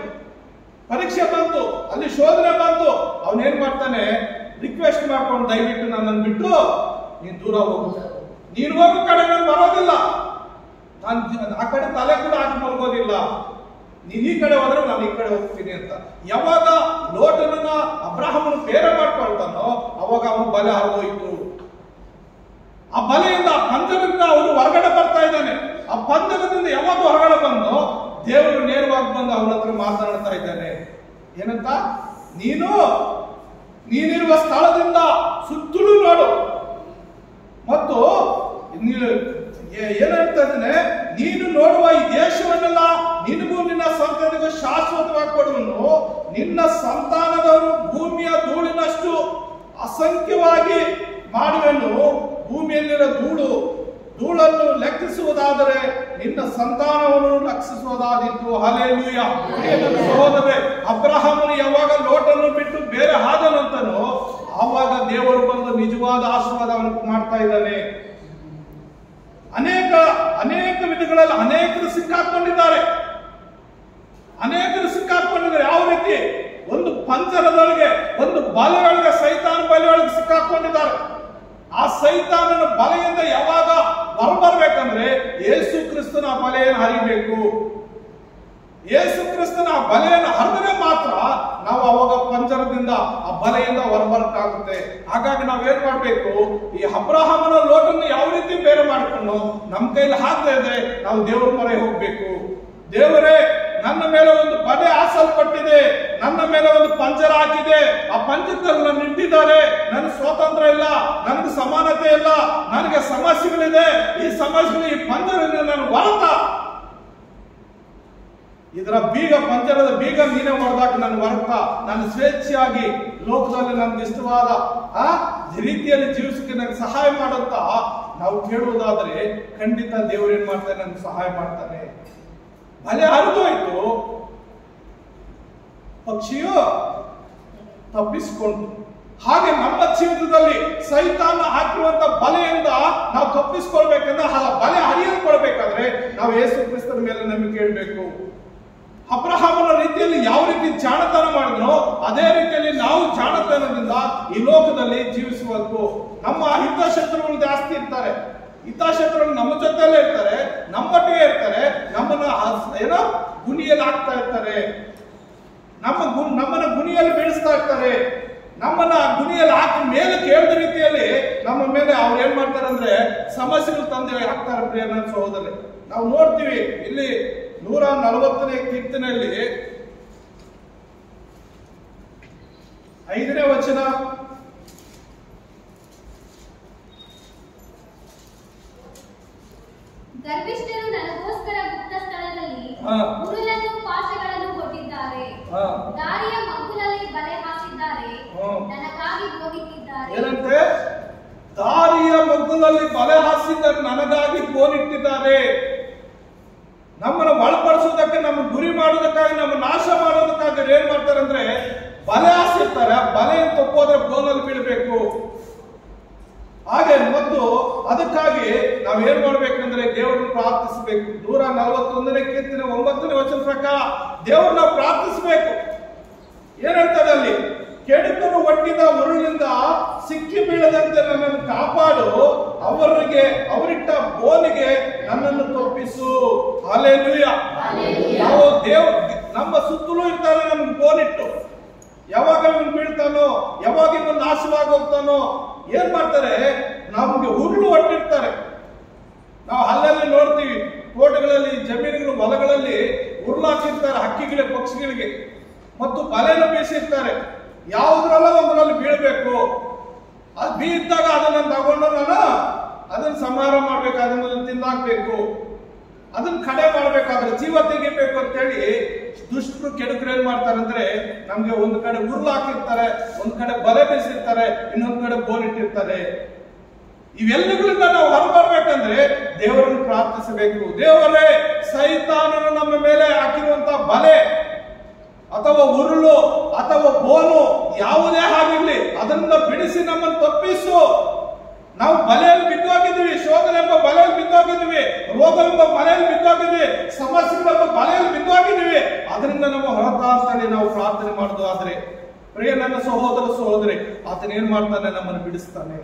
ಪರೀಕ್ಷೆ ಬಂತು, ಅಲ್ಲಿ ಶೋಧನೆ ಬಂತು, ಅವನೇನ್ ಮಾಡ್ತಾನೆ, ರಿಕ್ವೆಸ್ಟ್ ಮಾಡ್ಕೊಂಡು ದಯವಿಟ್ಟು ನನ್ನನ್ನು ಬಿಟ್ಟು ನೀನು ದೂರ ಹೋಗು, ನೀನು ಹೋಗೋ ಕಡೆ ನಾನು ಬರೋದಿಲ್ಲ, ನಾನು ಆ ಕಡೆ ತಲೆ ಕೂಡ ಹಾಕಿ ಮಲ್ಗೋದಿಲ್ಲ, ನೀನ್ ಈ ಕಡೆ ಹೋದ್ರೆ ನಾನು ಈ ಕಡೆ ಹೋಗ್ತೀನಿ ಅಂತ. ಯಾವಾಗ ಲೋಟನನ್ನ ಅಬ್ರಹಾಮನು ಬೇರೆ ಮಾಡ್ಕೊಳ್ತಾನೋ ಅವಾಗ ಅವನು ಬಲೆ ಹರಿದೋಯ್ತು. ಆ ಬಲೆಯಿಂದ ಆ ಪಂಜರದಿಂದ ಅವನು ಹೊರಗಡೆ ಬರ್ತಾ ಇದ್ದಾನೆ. ಆ ಪಂಜರದಿಂದ ಯಾವಾಗ ಹೊರಗಡೆ ಬಂದು ದೇವರು ನೇರವಾಗಿ ಬಂದು ಅವನ ಹತ್ರ ಮಾತನಾಡ್ತಾ ಇದ್ದಾನೆ. ಏನಂತ? ನೀನಿರುವ ಸ್ಥಳದಿಂದ ಸುತ್ತಲೂ ನೋಡು, ಮತ್ತು ಏನ್ ಹೇಳ್ತಾ ಇದ್ದಾನೆ, ನೀನು ನೋಡುವ ಈ ದೇಶವನ್ನೆಲ್ಲ ನಿನಗೂ ನಿನ್ನ ಸಂತಾನಕ್ಕೂ ಶಾಶ್ವತವಾಗಿ ಕೊಡುವನು. ನಿನ್ನ ಸಂತಾನದವರು ಭೂಮಿಯ ಧೂಳಿನಷ್ಟು ಅಸಂಖ್ಯವಾಗಿ ಮಾಡುವೆನು. ಭೂಮಿಯಲ್ಲಿರೋ ಧೂಳನ್ನು ಲೆಕ್ಕಿಸುವುದಾದರೆ ನಿನ್ನ ಸಂತಾನವನ್ನು ಲೆಕ್ಕಿಸುವುದಾದಿತ್ತು. ಹಲ್ಲೆಲೂಯ. ಸಹೋದರರೇ, ಅಬ್ರಹಾಮನು ಯಾವಾಗ ಲೋಟನ್ನು ಬಿಟ್ಟು ಬೇರೆ ಹಾದನಂತನೋ ಆವಾಗ ದೇವರು ಬಂದು ನಿಜವಾದ ಆಶೀರ್ವಾದ ಅವನಿಗೆ ಮಾಡ್ತಾ ಇದ್ದಾನೆ. ಅನೇಕ ವಿಧಗಳಲ್ಲಿ ಅನೇಕರು ಸಿಕ್ಕಾಕೊಂಡಿದ್ದಾರೆ. ಯಾವ ರೀತಿ? ಒಂದು ಪಂಜರದೊಳಗೆ, ಒಂದು ಬಲೆಯೊಳಗೆ, ಸೈತಾನ ಬಲೆಯೊಳಗೆ ಸಿಕ್ಕಾಕೊಂಡಿದ್ದಾರೆ. ಆ ಸೈತಾನನ ಬಲೆಯಿಂದ ಯಾವಾಗ ಹೊರಬರ್ಬೇಕಂದ್ರೆ ಯೇಸು ಕ್ರಿಸ್ತನ ಬಲೆಯನ್ನು ಹರಿಬೇಕು. ಯೇಸು ಕ್ರಿಸ್ತನ ಬಲೆಯನ್ನು ಹರಿದರೆ ಮಾತ್ರ ನಾವು ಅವಾಗ ಪಂಜರದಿಂದ ಆ ಬಲೆಯಿಂದ ಹೊರಬರಕ್ಕಾಗುತ್ತೆ. ಹಾಗಾಗಿ ನಾವೇನ್ ಮಾಡ್ಬೇಕು? ಈ ಅಬ್ರಹಾಮನ ಲೋಟನ್ನು ಯಾವ ರೀತಿ ಬೇರೆ ಮಾಡ್ಕೊಂಡು ನಮ್ಮ ಕೈಲಿ ಹಾಕದೇ ಇದೆ ನಾವು ದೇವರ ಮೊರೆ ಹೋಗ್ಬೇಕು. ದೇವರೇ, ನನ್ನ ಮೇಲೆ ಒಂದು ಬಲೆ ಹಾಸಲ್ಪಟ್ಟಿದೆ, ನನ್ನ ಮೇಲೆ ಒಂದು ಪಂಜರ ಹಾಕಿದೆ, ಆ ಪಂಜರದಲ್ಲಿ ನನ್ನ ಇಟ್ಟಿದ್ದಾರೆ, ನನಗೆ ಸ್ವಾತಂತ್ರ್ಯ ಇಲ್ಲ, ನನಗೆ ಸಮಾನತೆ ಇಲ್ಲ, ನನಗೆ ಸಮಸ್ಯೆಗಳಿದೆ. ಈ ಸಮಸ್ಯೆಗಳು ಈ ಪಂಜರದಿಂದ ನಾನು ಹೊರತ ಇದರ ಪಂಜರದ ಬೀಗ ನೀನೇ ಹೊಡೆದಾಕ ನಾನು ಹೊರತ ನಾನು ಸ್ವೇಚ್ಛೆಯಾಗಿ ಲೋಕದಲ್ಲಿ ನನ್ಗೆ ಇಷ್ಟವಾದ ರೀತಿಯಲ್ಲಿ ಜೀವಿಸಕ್ಕೆ ನನಗೆ ಸಹಾಯ ಮಾಡುತ್ತಾ ನಾವು ಕೇಳುವುದಾದ್ರೆ ಖಂಡಿತ ದೇವರು ಏನ್ ಮಾಡ್ತಾನೆ? ನನ್ಗೆ ಸಹಾಯ ಮಾಡ್ತಾನೆ. ಬಲೆ ಹರಿದೋಯ್ತು, ಪಕ್ಷಿಯು ತಪ್ಪಿಸಿಕೊಂಡು. ಹಾಗೆ ನಮ್ಮ ಜೀವಿತದಲ್ಲಿ ಸೈತಾನ ಹಾಕಿರುವಂತ ಬಲೆಯಿಂದ ನಾವು ತಪ್ಪಿಸ್ಕೊಳ್ಬೇಕಂದ್ರೆ, ಆ ಬಲೆ ಹರಿಯಲ್ಕೊಳ್ಬೇಕಾದ್ರೆ ನಾವು ಯೇಸು ಕ್ರಿಸ್ತನ ಮೇಲೆ ನಂಬಿಕೆ ಇಡಬೇಕು. ಅಬ್ರಹಾಮನ ರೀತಿಯಲ್ಲಿ ಯಾವ ರೀತಿ ಜಾಣತನ ಮಾಡಿದ್ನೋ ಅದೇ ರೀತಿಯಲ್ಲಿ ನಾವು ಜಾಣತನದಿಂದ ಈ ಲೋಕದಲ್ಲಿ ಜೀವಿಸಬೇಕು. ನಮ್ಮ ಹಿತಶತ್ರುಗಳು ಜಾಸ್ತಿ ಇರ್ತಾರೆ. ಹಿತಶತ್ರುಗಳು ನಮ್ಮ ಜೊತೆಯಲ್ಲೇ ಇರ್ತಾರೆ, ನಮ್ಮೊಟ್ಟಿಗೆ ಇರ್ತಾರೆ, ನಮ್ಮನ್ನ ಏನೋ ಗುಣಿಯಲ್ಲಿ ಹಾಕ್ತಾ ಇರ್ತಾರೆ, ನಮ್ಮನ್ನ ಗುಣಿಯಲ್ಲಿ ಬೀಳಿಸ್ತಾ ಇರ್ತಾರೆ. ನಮ್ಮನ್ನ ಗುಣಿಯಲ್ಲಿ ಹಾಕಿ ಮೇಲೆ ಕೇಳಿದ ರೀತಿಯಲ್ಲಿ ನಮ್ಮ ಮೇಲೆ ಅವ್ರು ಏನ್ ಮಾಡ್ತಾರೆ ಅಂದ್ರೆ ಸಮಸ್ಯೆಗಳು ತಂದೆ ಹಾಕ್ತಾರೆ. ಪ್ರಿಯ ನನ್ನ ಸಹೋದರರೇ, ನಾವು ನೋಡ್ತೀವಿ ಇಲ್ಲಿ 140ನೇ ಕೀರ್ತನೆಯಲ್ಲಿ 5ನೇ ವಚನ, ಗರ್ವಿಷ್ಠರು ನನಗೋಸ್ಕರ ಗುಪ್ತ ಸ್ಥಳದಲ್ಲಿ ಉರುಳನ್ನು ಪಾಶಗಳನ್ನು ಕೊಟ್ಟಿದ್ದಾರೆ, ದಾರಿಯ ಮಗ್ಗುಲಲ್ಲಿ ಬಲೆ ಹಾಕಿದ್ದಾರೆ, ನನಗಾಗಿ ಗೋಣಿಟ್ಟಿದ್ದಾರೆ. ಏನಂತೆ? ದಾರಿಯ ಮಗ್ಗುಲಲ್ಲಿ ಬಲೆ ಹಾಸಿದ್ದಾರೆ, ನನಗಾಗಿ ಗೋಣಿಟ್ಟಿದ್ದಾರೆ. ನಮ್ಮನ್ನು ಒಳಪಡಿಸೋದಕ್ಕೆ, ನಮ್ಮ ಗುರಿ ಮಾಡೋದಕ್ಕಾಗಿ, ನಮ್ಮ ನಾಶ ಮಾಡೋದಕ್ಕಾಗಿ ಏನ್ ಮಾಡ್ತಾರೆ ಅಂದ್ರೆ ಬಲೆ ಹಾಸಿರ್ತಾರೆ. ಬಲೆಯನ್ನು ತಪ್ಪೋದ್ರೆ ಬೋನಲ್ಲಿ ಬೀಳ್ಬೇಕು. ಹಾಗೆ ಮತ್ತು ಅದಕ್ಕಾಗಿ ನಾವ್ ಏನ್ ಮಾಡ್ಬೇಕಂದ್ರೆ ದೇವರನ್ನು ಪ್ರಾರ್ಥಿಸಬೇಕು. 141ನೇ ಕೀರ್ತನೆ 9ನೇ ವಚನ ಪ್ರಕಾರ ದೇವರನ್ನ ಪ್ರಾರ್ಥಿಸಬೇಕು. ಏನ್ ಹೇಳ್ತಾರೆ ಅಲ್ಲಿ? ಕೆಡುಕರು ಒಟ್ಟಿದ ಉರುಳಿನಿಂದ ಸಿಕ್ಕಿ ಬೀಳದಂತೆ ನನ್ನನ್ನು ಕಾಪಾಡು, ಅವರಿಟ್ಟ ಬೋನಿಗೆ ನನ್ನನ್ನು ತಪ್ಪಿಸು. ಹಲ್ಲೆಲೂಯಾ. ನಾವು ನಮ್ಮ ಸುತ್ತಲೂ ಇರ್ತಾನೆ ನಮ್ಗೆ ಬೋನಿಟ್ಟು. ಯಾವಾಗ ಇವನು ಬೀಳ್ತಾನೋ, ಯಾವಾಗ ಇವನು ನಾಶವಾಗಿ ಹೋಗ್ತಾನೋ, ಏನ್ ಮಾಡ್ತಾರೆ? ನಮ್ಗೆ ಉರುಳು ಒಟ್ಟಿರ್ತಾರೆ. ನಾವು ಅಲ್ಲಲ್ಲಿ ನೋಡ್ತೀವಿ, ತೋಟಗಳಲ್ಲಿ, ಜಮೀನುಗಳು, ಹೊಲಗಳಲ್ಲಿ ಉರುಳು ಹಾಕಿರ್ತಾರೆ ಹಕ್ಕಿಗಳಿಗೆ, ಪಕ್ಷಿಗಳಿಗೆ, ಮತ್ತು ಬಲೆಯನ್ನು ಬೀಸಿರ್ತಾರೆ. ಯಾವುದ್ರಲ್ಲ ಒಂದರಲ್ಲಿ ಬೀಳ್ಬೇಕು. ಅದು ಬೀಳಿದಾಗ ಅದನ್ನ ತಗೊಂಡು ನಾನು ಅದನ್ನ ಸಂಹಾರ ಮಾಡ್ಬೇಕು, ಅದನ್ನ ತಿಂದಾಕ್ಬೇಕು, ಅದನ್ನ ಕಡೆ ಮಾಡ್ಬೇಕಾದ್ರೆ ಜೀವ ತೆಗಿಬೇಕು ಅಂತೇಳಿ ದುಷ್ಟರು ಕೆಡುಕರು ಏನ್ ಮಾಡ್ತಾರೆ ಅಂದ್ರೆ ನಮ್ಗೆ ಒಂದು ಕಡೆ ಉರುಳು ಹಾಕಿರ್ತಾರೆ, ಒಂದ್ ಕಡೆ ಬಲೆ ಬೀಸಿರ್ತಾರೆ, ಇನ್ನೊಂದ್ ಕಡೆ ಬೋನಿಟ್ಟಿರ್ತಾರೆ. ಇವೆಲ್ಲಗಳಿಂದ ನಾವು ಹೊರಬರ್ಬೇಕಂದ್ರೆ ದೇವರನ್ನು ಪ್ರಾರ್ಥಿಸಬೇಕು. ದೇವರೇ, ಸೈತಾನನು ನಮ್ಮ ಮೇಲೆ ಹಾಕಿರುವಂತ ಬಲೆ ಅಥವಾ ಉರುಳು ಅಥವಾ ಬೋನು ಯಾವುದೇ ಆಗಿರ್ಲಿ ಅದನ್ನ ಬಿಡಿಸಿ ನಮ್ಮನ್ನು ತಪ್ಪಿಸು. ನಾವು ಬಲೆಯಲ್ಲಿ ಬಿದ್ದೋಗಿದ್ವಿ, ಶೋಧನೆ ಎಂಬ ಬಲೆಯಲ್ಲಿ ಬಿದ್ದೋಗಿದ್ವಿ, ರೋಗವೆಂಬ ಬಲೆಯಲ್ಲಿ ಬಿದ್ದೋಗಿದ್ವಿ, ಸಮಸ್ಯೆಗಳೆಂಬ ಬಲೆಯಲ್ಲಿ ಬಿದ್ದೋಗಿದ್ವಿ. ಅದರಿಂದ ನಮ್ಮ ಹೊರತ ಅಂತೇಳಿ ನಾವು ಪ್ರಾರ್ಥನೆ ಮಾಡುದು ಆದ್ರೆ, ಪ್ರಿಯ ನನ್ನ ಸಹೋದರ ಸಹೋದರಿ, ಆತನ ಏನ್ ಮಾಡ್ತಾನೆ? ನಮ್ಮನ್ನು ಬಿಡಿಸ್ತಾನೆ.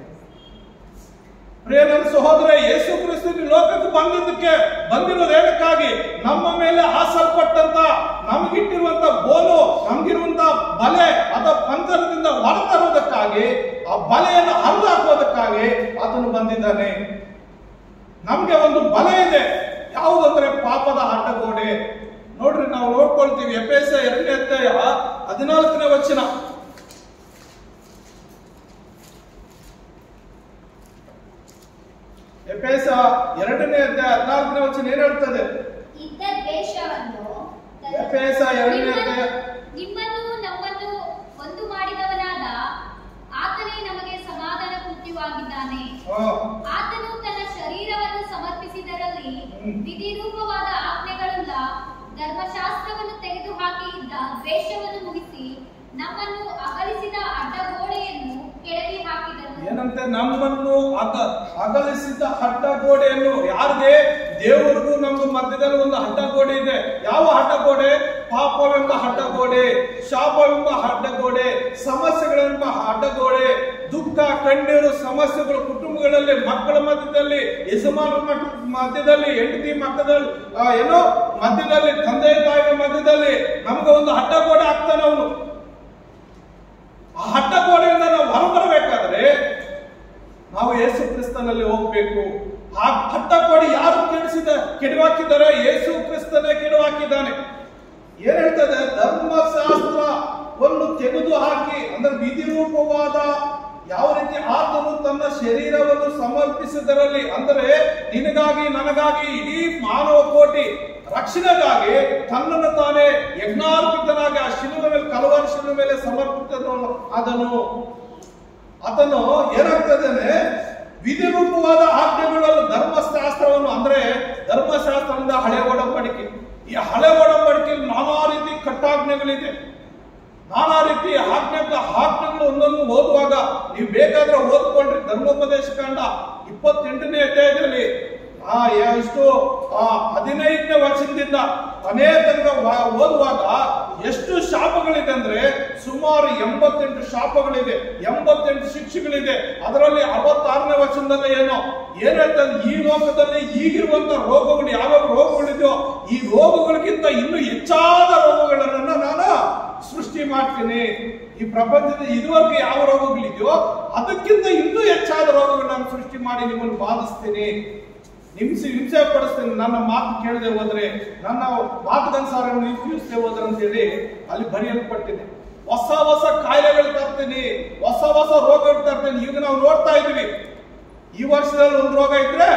ಪ್ರಿಯ ನನ್ನ ಸಹೋದರ, ಯೇಸು ಕ್ರಿಸ್ತನ ಲೋಕಕ್ಕೆ ಬಂದಿರೋದು ಏನಕ್ಕಾಗಿ? ನಮ್ಮ ಮೇಲೆ ಹಾಸಲ್ಪಟ್ಟಂತ, ನಮಗಿಟ್ಟಿರುವಂತ ಬೋನು, ನಮಗಿರುವಂತ ಬಲೆ ಅಥವಾ ಪಂಚರದಿಂದ ಹೊರತರುವುದಕ್ಕಾಗಿ, ಆ ಬಲೆಯನ್ನು ಹರಿದಾಕೋದಕ್ಕಾಗಿ ಆತನು ಬಂದಿದ್ದಾನೆ. ನಮ್ಗೆ ಒಂದು ಬಲೆ ಇದೆ, ಯಾವುದಂದ್ರೆ ಪಾಪದ ಅಡ್ಡಗೋಡೆ. ನೋಡ್ರಿ, ನಾವು ನೋಡ್ಕೊಳ್ತೀವಿ ಎಫೆಸ 2ನೇ ಅಧ್ಯಾಯ 14ನೇ ವಚನ. ಎಫೆಸ 2ನೇ ಅಧ್ಯಾಯ 14ನೇ ವಚನ ಏನ್ ಹೇಳ್ತದೆ? ಇದ್ದ ದ್ವೇಷವನ್ನು, ಎಫೆಸ 2ನೇ ಅಧ್ಯಾಯ, ನಿಮ್ಮನ್ನು ನಮ್ಮನ್ನು ಒಂದು ಮಾಡಿದವನಾದ ಆತನೇ ನಮಗೆ ಸಮಾಧಾನ ಕೃತ್ಯವಾಗಿದ್ದಾನೆ. ಆತನು ತನ್ನ ಶರೀರವನ್ನು ಸಮರ್ಪಿಸಿದರಲ್ಲಿ ವಿಧಿರೂಪವಾದ ಆಜ್ಞೆಗಳುಳ್ಳ ಧರ್ಮಶಾಸ್ತ್ರವನ್ನು ತೆಗೆದುಹಾಕಿ ಇದ್ದ ದ್ವೇಷವನ್ನು ಮುಗಿಸಿ ನಮ್ಮನ್ನು ಅಗಲಿಸಿದ ಅಡ್ಡಗೋಡೆಯನ್ನು ಕೆಡವಿ ಹಾಕಿದನು. ಏನಂತೆ? ನಮ್ಮನ್ನು ಅಗಲಿಸಿದ ಅಡ್ಡಗೋಡೆಯನ್ನು. ಯಾರಿಗೆ? ದೇವರಿಗೂ ನಮ್ಗೂ ಮಧ್ಯದಲ್ಲಿ ಒಂದು ಅಡ್ಡಗೋಡೆ ಇದೆ. ಯಾವ ಅಡ್ಡಗೋಡೆ? ಪಾಪವೆಂಬ ಅಡ್ಡಗೋಡೆ, ಶಾಪವೆಂಬ ಅಡ್ಡಗೋಡೆ, ಸಮಸ್ಯೆಗಳೆಂಬ ಅಡ್ಡಗೋಡೆ, ದುಃಖ, ಕಣ್ಣೀರು, ಸಮಸ್ಯೆಗಳು ಕುಟುಂಬಗಳಲ್ಲಿ, ಮಕ್ಕಳ ಮಧ್ಯದಲ್ಲಿ, ಯಜಮಾನರ ಮಧ್ಯದಲ್ಲಿ, ಹೆಂಡತಿ ಮಕ್ಕಳಲ್ಲಿ, ಮಧ್ಯದಲ್ಲಿ, ತಂದೆ ತಾಯಿಯ ಮಧ್ಯದಲ್ಲಿ ನಮ್ಗೆ ಒಂದು ಅಡ್ಡಗೋಡೆ ಆಗ್ತಾನೆ ಅವನು. ಆ ಅಡ್ಡಗೋಡೆಯಿಂದ ನಾವು ಹೊರಬರಬೇಕಾದ್ರೆ ನಾವು ಯೇಸು ಕ್ರಿಸ್ತನಲ್ಲಿ ಹೋಗ್ಬೇಕು. ಆ ಅಡ್ಡಗೋಡೆ ಯಾರು ಕೆಡವಾಕಿದ್ದಾರೆ? ಯೇಸು ಕ್ರಿಸ್ತನೇ ಕೆಡವಾಕಿದ್ದಾನೆ. ಏನ್ ಹೇಳ್ತದೆ? ಧರ್ಮಶಾಸ್ತ್ರವನ್ನು ತೆಗೆದು ಹಾಕಿ, ಅಂದ್ರೆ ವಿಧಿರೂಪವಾದ, ಯಾವ ರೀತಿ ಆತನು ತನ್ನ ಶರೀರವನ್ನು ಸಮರ್ಪಿಸಿದರಲ್ಲಿ, ಅಂದರೆ ನಿನಗಾಗಿ ನನಗಾಗಿ ಇಡೀ ಮಾನವ ಕೋಟಿ ರಕ್ಷಣೆಗಾಗಿ ತನ್ನನ್ನು ತಾನೇ ಯಜ್ಞಾರ್ಪಿತನಾಗಿ ಆ ಶಿಲುಬೆ ಮೇಲೆ, ಕಲ್ವಾರಿ ಶಿಲುಬೆ ಮೇಲೆ ಸಮರ್ಪಿತನು ಆತನು ಏನಾಗ್ತದೇನೆ? ವಿಧಿರೂಪವಾದ ಆಜ್ಞೆಗಳಲ್ಲಿ ಧರ್ಮಶಾಸ್ತ್ರವನ್ನು, ಅಂದ್ರೆ ಧರ್ಮಶಾಸ್ತ್ರದಿಂದ ಹಳೆ ಒಡಂಬಡಿಕೆ. ಈ ಹಳೆ ಒಡಂಬಡಿಕೆಯಲ್ಲಿ ನಾನಾ ರೀತಿ ಕಟ್ಟಾಜ್ಞೆಗಳಿದೆ, ನಾನಾ ರೀತಿ ಆಜ್ಞೆಗಳು ಒಂದೊಂದು ಓದುವಾಗ ನೀವು ಬೇಕಾದ್ರೆ ಓದ್ಕೊಂಡ್ರಿ. ಧರ್ಮೋಪದೇಶ ಕಾಂಡ 28ನೇ ಅಧ್ಯಾಯದಲ್ಲಿ 15ನೇ ವಚನದಿಂದ ಅನೇಕ ಓದುವಾಗ ಎಷ್ಟು ಶಾಪಗಳಿದೆ ಅಂದ್ರೆ ಸುಮಾರು 88 ಶಾಪಗಳಿದೆ, 88 ಶಿಕ್ಷೆಗಳಿದೆ. ಅದರಲ್ಲಿ 66ನೇ ವಚನದಲ್ಲಿ ಏನ್ ಹೇಳ್ತದೆ? ಈ ಲೋಕದಲ್ಲಿ ಈಗಿರುವಂತ ರೋಗಗಳು, ಯಾವ್ಯಾವ ರೋಗಗಳಿದೆಯೋ ಈ ರೋಗಗಳಿಗಿಂತ ಇನ್ನೂ ಹೆಚ್ಚಾದ ರೋಗಗಳನ್ನು ನಾನು ಸೃಷ್ಟಿ ಮಾಡ್ತೀನಿ. ಈ ಪ್ರಪಂಚದ ಇದುವರೆಗೆ ಯಾವ ರೋಗಗಳಿದೆಯೋ ಅದಕ್ಕಿಂತ ಇನ್ನೂ ಹೆಚ್ಚಾದ ರೋಗಗಳನ್ನು ಸೃಷ್ಟಿ ಮಾಡಿ ನಿಮ್ಮನ್ನು ಬಾಧಿಸ್ತೀನಿ, ಹಿಂಸೆ ಪಡಿಸ್ತೀನಿ. ನನ್ನ ಮಾತು ಕೇಳದೆ ಹೋದ್ರೆ, ನನ್ನ ಮಾತುಗನುಸಾರ ನೀವು ತಿಳಿಸದೆ ಹೋದ್ರೆ ಅಂತೇಳಿ ಅಲ್ಲಿ ಬರೆಯಲ್ಪಟ್ಟಿದೆ. ಹೊಸ ಹೊಸ ಕಾಯಿಲೆಗಳು ತರ್ತೀನಿ, ಹೊಸ ಹೊಸ ರೋಗಗಳು ತರ್ತೀನಿ. ಈಗ ನಾವು ನೋಡ್ತಾ ಇದೀವಿ, ಈ ವರ್ಷದಲ್ಲಿ ಒಂದು ರೋಗ ಇದ್ರೆ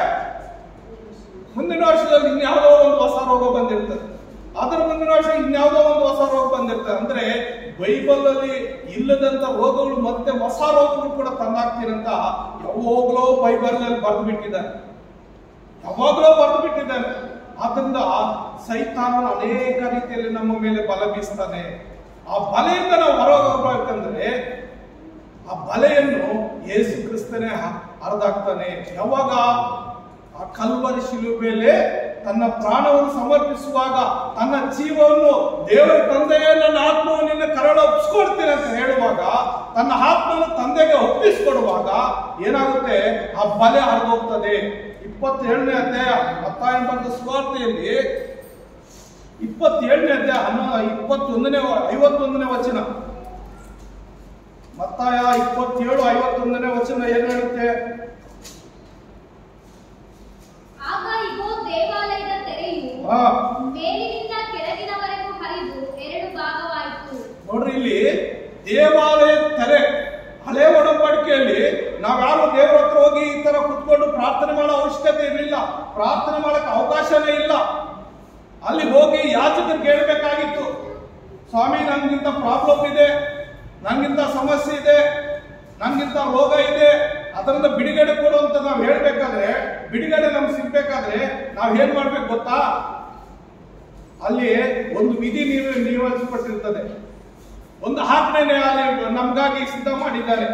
ಮುಂದಿನ ವರ್ಷದಲ್ಲಿ ಇನ್ಯಾವುದೋ ಒಂದು ಹೊಸ ರೋಗ ಬಂದಿರ್ತದೆ, ಅದರ ಮುಂದಿನ ವರ್ಷ ಇನ್ಯಾವುದೋ ಒಂದು ಹೊಸ ರೋಗ ಬಂದಿರ್ತದೆ. ಅಂದ್ರೆ ಬೈಬಲ್ ಅಲ್ಲಿ ಇಲ್ಲದಂತ ರೋಗಗಳು ಮತ್ತೆ ಹೊಸ ರೋಗಗಳು ಕೂಡ ತಂದಾಕ್ತೀರಂತ ಯಾವಾಗ್ಲೋ ಬೈಬಲ್ ಅಲ್ಲಿ ಬರೆದು ಬಿಟ್ಟಿದ್ದಾರೆ, ಯಾವಾಗಲೂ ಬರೆದು ಬಿಟ್ಟಿದ್ದಾನೆ. ಆದ್ರಿಂದ ಸೈತಾನನ ಅನೇಕ ರೀತಿಯಲ್ಲಿ ನಮ್ಮ ಮೇಲೆ ಬಲ ಬೀಸ್ತಾನೆ. ಆ ಬಲೆಯಿಂದ ನಾವು ಹೊರಗೋಗ್ಬೇಕಂದ್ರೆ ಆ ಬಲೆಯನ್ನು ಯೇಸು ಕ್ರಿಸ್ತನೇ ಹರಿದಾಕ್ತಾನೆ. ಯಾವಾಗ? ಆ ಕಲ್ವರಿ ಶಿಲುಬೆಯಲ್ಲಿ ತನ್ನ ಪ್ರಾಣವನ್ನು ಸಮರ್ಪಿಸುವಾಗ, ತನ್ನ ಜೀವವನ್ನು ದೇವರ ತಂದೆಯೇ ನನ್ನ ಆತ್ಮವನ್ನು ನಿನ್ನ ಕರಳ ಒಪ್ಪಿಸ್ಕೊಡ್ತೀನಿ ಅಂತ ಹೇಳುವಾಗ, ತನ್ನ ಆತ್ಮವನ್ನು ತಂದೆಗೆ ಒಪ್ಪಿಸಿಕೊಡುವಾಗ ಏನಾಗುತ್ತೆ? ಆ ಬಲೆ ಹರಿದೋಗ್ತದೆ. 27ನೇ ಅಧ್ಯಾಯ ಮತ್ತಾಯ ಬರೆದ ಸುವಾರ್ತೆಯಲ್ಲಿ 27ನೇ ಅಧ್ಯಾಯ 51ನೇ ವಚನ, ಮತ್ತಾಯ 27:51ನೇ ವಚನ ಏನ್ ಹೇಳುತ್ತೆ? ಆಗ ಇಗೋ ದೇವಾಲಯದ ತೆರೆಯು ಮೇಲಿನಿಂದ ಕೆಳಗಿನವರೆಗೂ ಹರಿದು 2 ಭಾಗವಾಯಿತು. ನೋಡ್ರಿ, ಇಲ್ಲಿ ದೇವಾಲಯದ ತೆರೆ. ಹಳೆ ಒಡಂಬಡಿಕೆಯಲ್ಲಿ ನಾವ್ಯಾರು ದೇವರ ಹತ್ರ ಹೋಗಿ ಈ ತರ ಕುತ್ಕೊಂಡು ಪ್ರಾರ್ಥನೆ ಮಾಡೋ ಅವಶ್ಯಕತೆ ಇರಲಿಲ್ಲ, ಪ್ರಾರ್ಥನೆ ಮಾಡಕ್ಕೆ ಅವಕಾಶನೇ ಇಲ್ಲ. ಅಲ್ಲಿ ಹೋಗಿ ಯಾಚಕರಿಗೆ ಹೇಳ್ಬೇಕಾಗಿತ್ತು, ಸ್ವಾಮಿ ನನ್ಗಿಂತ ಪ್ರಾಬ್ಲಮ್ ಇದೆ, ನನ್ಗಿಂತ ಸಮಸ್ಯೆ ಇದೆ, ನನ್ಗಿಂತ ರೋಗ ಇದೆ, ಅದರಿಂದ ಬಿಡುಗಡೆ ಕೊಡು ಅಂತ ನಾವು ಹೇಳ್ಬೇಕಾದ್ರೆ, ಬಿಡುಗಡೆ ನಮ್ಗೆ ಸಿಗ್ಬೇಕಾದ್ರೆ ನಾವ್ ಏನ್ ಮಾಡ್ಬೇಕು ಗೊತ್ತಾ? ಅಲ್ಲಿ ಒಂದು ವಿಧಿ ನಿಯೋಜಿಸಲ್ಪಟ್ಟಿರ್ತದೆ, ಒಂದು ಆಜ್ಞೆ ನಮ್ಗಾಗಿ ಸಿದ್ಧ ಮಾಡಿದ್ದಾರೆ.